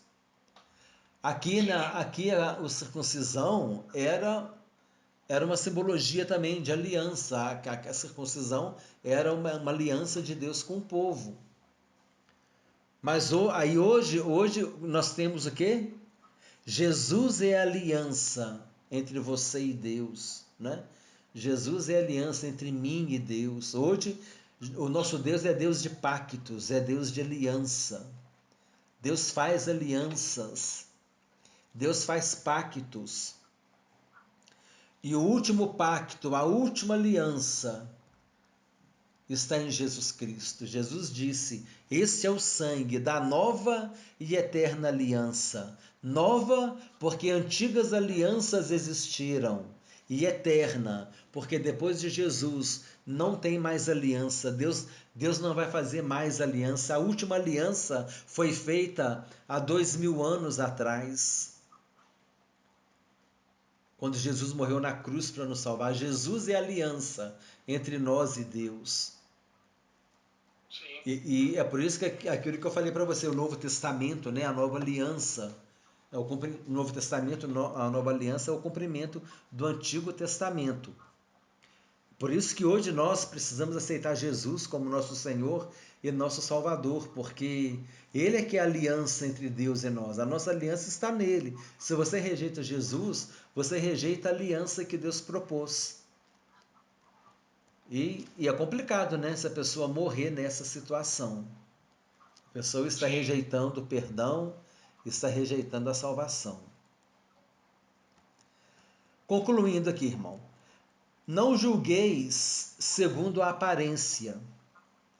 Aqui a circuncisão era uma simbologia também de aliança. A circuncisão era uma aliança de Deus com o povo. Mas aí hoje nós temos o quê? Jesus é a aliança entre você e Deus, né? Jesus é a aliança entre mim e Deus. Hoje, o nosso Deus é Deus de pactos, é Deus de aliança. Deus faz alianças. Deus faz pactos. E o último pacto, a última aliança, está em Jesus Cristo. Jesus disse: "Este é o sangue da nova e eterna aliança." Nova, porque antigas alianças existiram, e eterna, porque depois de Jesus não tem mais aliança. Deus não vai fazer mais aliança. A última aliança foi feita há 2000 anos atrás, quando Jesus morreu na cruz para nos salvar. Jesus é a aliança entre nós e Deus. E é por isso que aquilo que eu falei para você, o Novo Testamento, né, a nova aliança, o Novo Testamento, a nova aliança é o cumprimento do Antigo Testamento. Por isso que hoje nós precisamos aceitar Jesus como nosso Senhor e nosso Salvador, porque Ele é que é a aliança entre Deus e nós. A nossa aliança está nele. Se você rejeita Jesus, você rejeita a aliança que Deus propôs. E é complicado, né? Se a pessoa morrer nessa situação. A pessoa está rejeitando o perdão, está rejeitando a salvação. Concluindo aqui, irmão. Não julgueis segundo a aparência,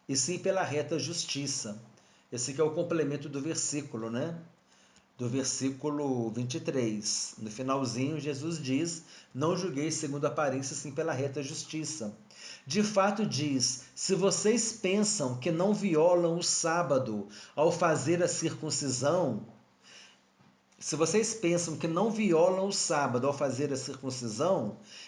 e sim pela reta justiça. Esse aqui é o complemento do versículo, né? Do versículo 23. No finalzinho, Jesus diz: não julgueis segundo a aparência, sim pela reta justiça. De fato diz: se vocês pensam que não violam o sábado ao fazer a circuncisão,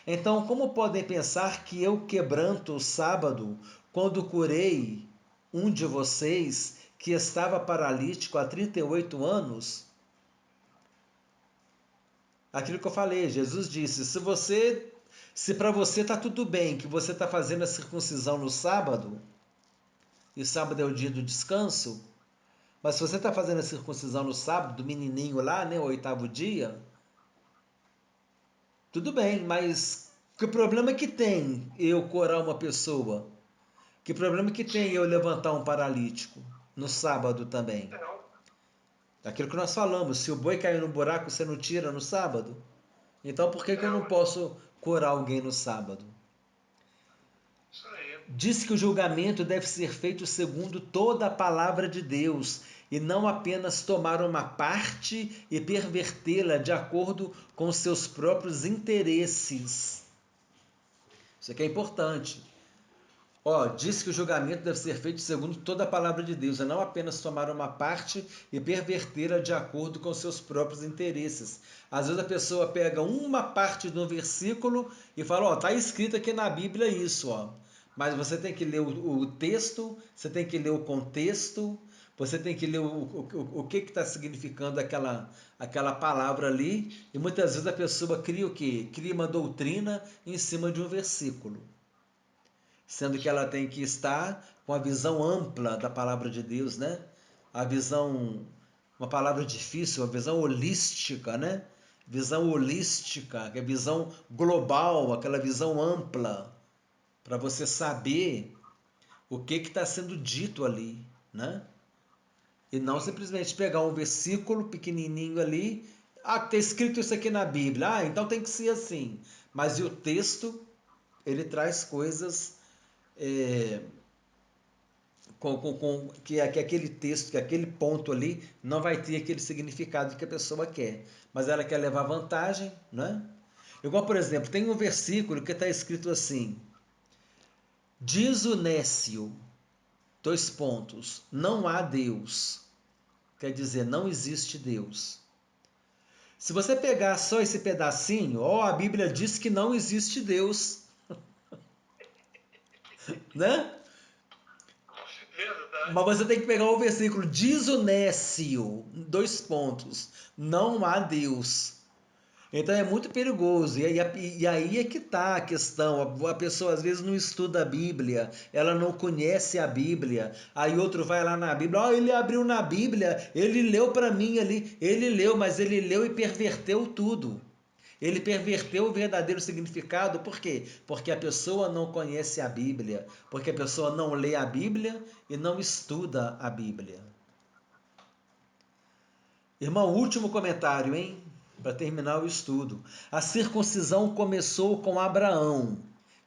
então como podem pensar que eu quebranto o sábado quando curei um de vocês que estava paralítico há 38 anos? Aquilo que eu falei, Jesus disse: se para você está tudo bem que você está fazendo a circuncisão no sábado, e sábado é o dia do descanso, mas se você está fazendo a circuncisão no sábado, do menininho lá, né, o 8º dia, tudo bem, mas que problema que tem eu curar uma pessoa? Que problema que tem eu levantar um paralítico no sábado também? Aquilo que nós falamos, se o boi cair no buraco, você não tira no sábado? Então por que eu não posso curar alguém no sábado? Diz que o julgamento deve ser feito segundo toda a palavra de Deus e não apenas tomar uma parte e pervertê-la de acordo com seus próprios interesses. Isso aqui é importante. Ó, diz que o julgamento deve ser feito segundo toda a palavra de Deus, e não apenas tomar uma parte e pervertê-la de acordo com seus próprios interesses. Às vezes a pessoa pega uma parte do versículo e fala, ó, tá escrito aqui na Bíblia isso, ó. Mas você tem que ler o texto, você tem que ler o contexto, você tem que ler o que está significando aquela palavra ali, e muitas vezes a pessoa cria o quê? Cria uma doutrina em cima de um versículo, sendo que ela tem que estar com a visão ampla da palavra de Deus, né? A visão, uma palavra difícil, a visão holística, né? Visão holística, que é visão global, aquela visão ampla, para você saber o que está sendo dito ali, né? E não simplesmente pegar um versículo pequenininho ali, ah, está escrito isso aqui na Bíblia, ah, então tem que ser assim. Mas e o texto, ele traz coisas que aquele texto, que aquele ponto ali não vai ter aquele significado que a pessoa quer. Mas ela quer levar vantagem, né? Igual, por exemplo, tem um versículo que está escrito assim: diz o Nécio, dois pontos, não há Deus. Quer dizer, não existe Deus. Se você pegar só esse pedacinho, ó, a Bíblia diz que não existe Deus, né? Verdade. Mas você tem que pegar o versículo, diz o Nécio, dois pontos, não há Deus. Então é muito perigoso. E aí é que está a questão. A pessoa às vezes não estuda a Bíblia, ela não conhece a Bíblia. Aí outro vai lá na Bíblia, ó, ele abriu na Bíblia, ele leu para mim ali, ele leu, mas ele leu e perverteu tudo. Ele perverteu o verdadeiro significado, por quê? Porque a pessoa não conhece a Bíblia, porque a pessoa não lê a Bíblia e não estuda a Bíblia. Irmão, último comentário, hein? Para terminar o estudo. A circuncisão começou com Abraão.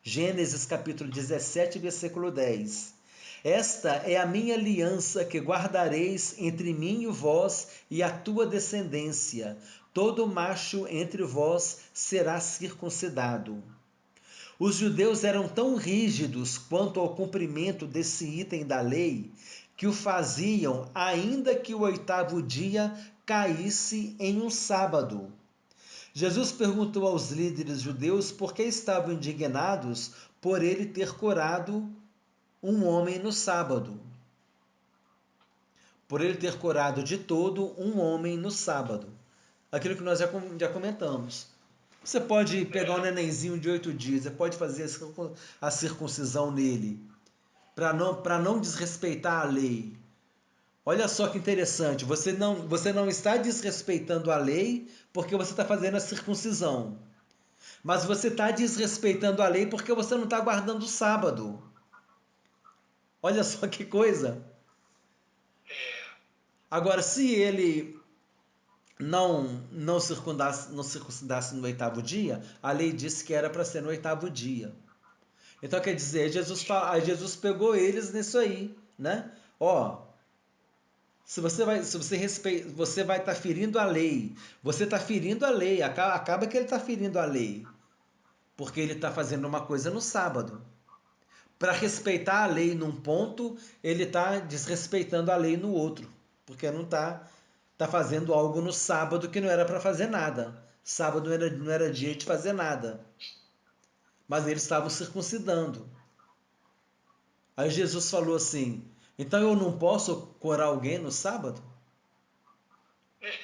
Gênesis capítulo 17, versículo 10. Esta é a minha aliança que guardareis entre mim e vós e a tua descendência. Todo macho entre vós será circuncidado. Os judeus eram tão rígidos quanto ao cumprimento desse item da lei que o faziam ainda que o oitavo dia caísse em um sábado. Jesus perguntou aos líderes judeus por que estavam indignados por ele ter curado um homem no sábado. Por ele ter curado de todo um homem no sábado. Aquilo que nós já comentamos. Você pode pegar um nenenzinho de 8 dias, você pode fazer a circuncisão nele, para não desrespeitar a lei. Olha só que interessante, você não está desrespeitando a lei porque você está fazendo a circuncisão. Mas você está desrespeitando a lei porque você não está guardando o sábado. Olha só que coisa. Agora, se ele não circuncidasse no oitavo dia, a lei disse que era para ser no oitavo dia. Então quer dizer, Jesus pegou eles nisso aí, né? Ó, você vai estar ferindo a lei. Você está ferindo a lei. Acaba que ele está ferindo a lei, porque ele está fazendo uma coisa no sábado. Para respeitar a lei num ponto, ele está desrespeitando a lei no outro, porque não tá fazendo algo no sábado que não era para fazer nada. Sábado não era dia de fazer nada. Mas eles estavam circuncidando. Aí Jesus falou assim: então eu não posso curar alguém no sábado?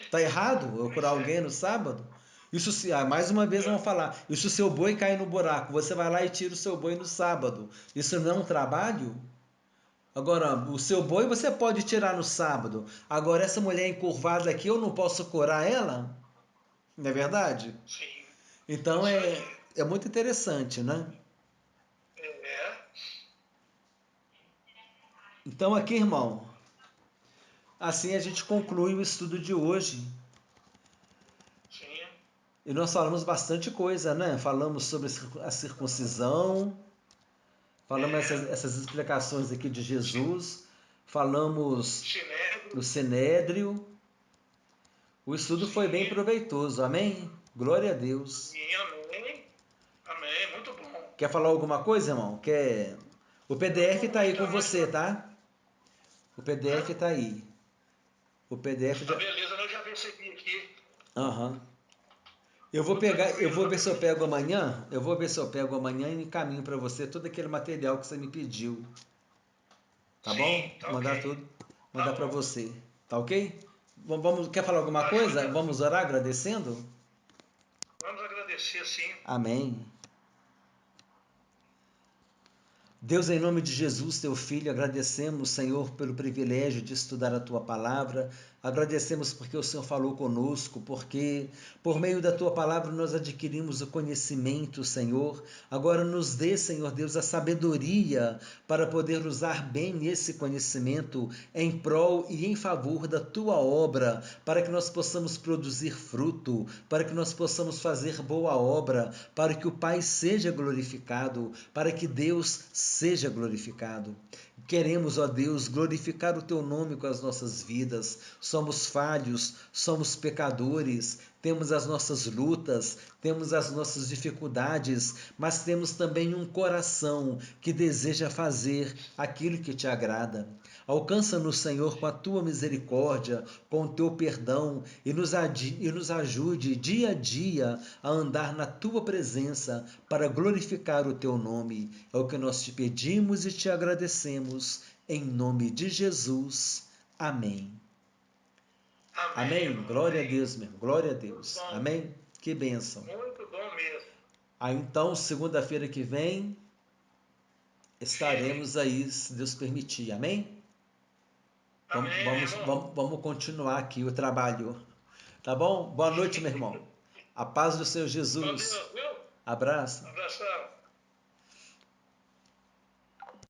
Está errado eu curar alguém no sábado? Isso mais uma vez vamos falar, e se o seu boi cair no buraco, você vai lá e tira o seu boi no sábado. Isso não é um trabalho? Agora, o seu boi você pode tirar no sábado. Agora, essa mulher encurvada aqui, eu não posso curar ela? Não é verdade? Sim. Então é muito interessante, né? É. Então aqui, irmão, assim a gente conclui o estudo de hoje. Sim. E nós falamos bastante coisa, né? Falamos sobre a circuncisão, falamos essas explicações aqui de Jesus, falamos Sinédrio. do Sinédrio. O estudo foi bem Sim. proveitoso, amém? Glória a Deus. Sim, amém. Amém. Muito bom. Quer falar alguma coisa, irmão? Quer O PDF tá aí com você, tá? O PDF tá aí. O PDF Tá já... beleza, eu já recebi aqui. Aham. Eu vou Tudo pegar, eu tranquilo, vou tá ver se eu beleza. pego amanhã. Eu vou ver se eu pego amanhã e encaminho para você todo aquele material que você me pediu. Tá bom? Sim, tá Mandar ok. tudo, Tá mandar para bom. você. Tá ok? Vamos, quer falar alguma Tá coisa? joia. Vamos orar agradecendo? Vamos agradecer, sim. Amém. Deus, em nome de Jesus, teu Filho, agradecemos, Senhor, pelo privilégio de estudar a tua palavra. Agradecemos porque o Senhor falou conosco, porque por meio da tua palavra nós adquirimos o conhecimento, Senhor. Agora nos dê, Senhor Deus, a sabedoria para poder usar bem esse conhecimento em prol e em favor da tua obra, para que nós possamos produzir fruto, para que nós possamos fazer boa obra, para que o Pai seja glorificado, para que Deus seja glorificado. Queremos, ó Deus, glorificar o teu nome com as nossas vidas. Somos falhos, somos pecadores, temos as nossas lutas, temos as nossas dificuldades, mas temos também um coração que deseja fazer aquilo que te agrada. Alcança-nos, Senhor, com a tua misericórdia, com o teu perdão e nos ajude dia a dia a andar na tua presença para glorificar o teu nome. É o que nós te pedimos e te agradecemos. Em nome de Jesus. Amém. Amém, Amém. irmão. Glória a Amém. Deus, meu irmão. Glória a Muito Deus. bom. Amém. Que bênção. Muito bom mesmo. Aí então, segunda-feira que vem, Firme. estaremos aí, se Deus permitir. Amém? Vamos, Amém, meu vamos, irmão. vamos, vamos continuar aqui o trabalho. Tá bom? Boa noite, meu irmão. A paz do Senhor Com Jesus. Deus, viu? Abraço. Abração.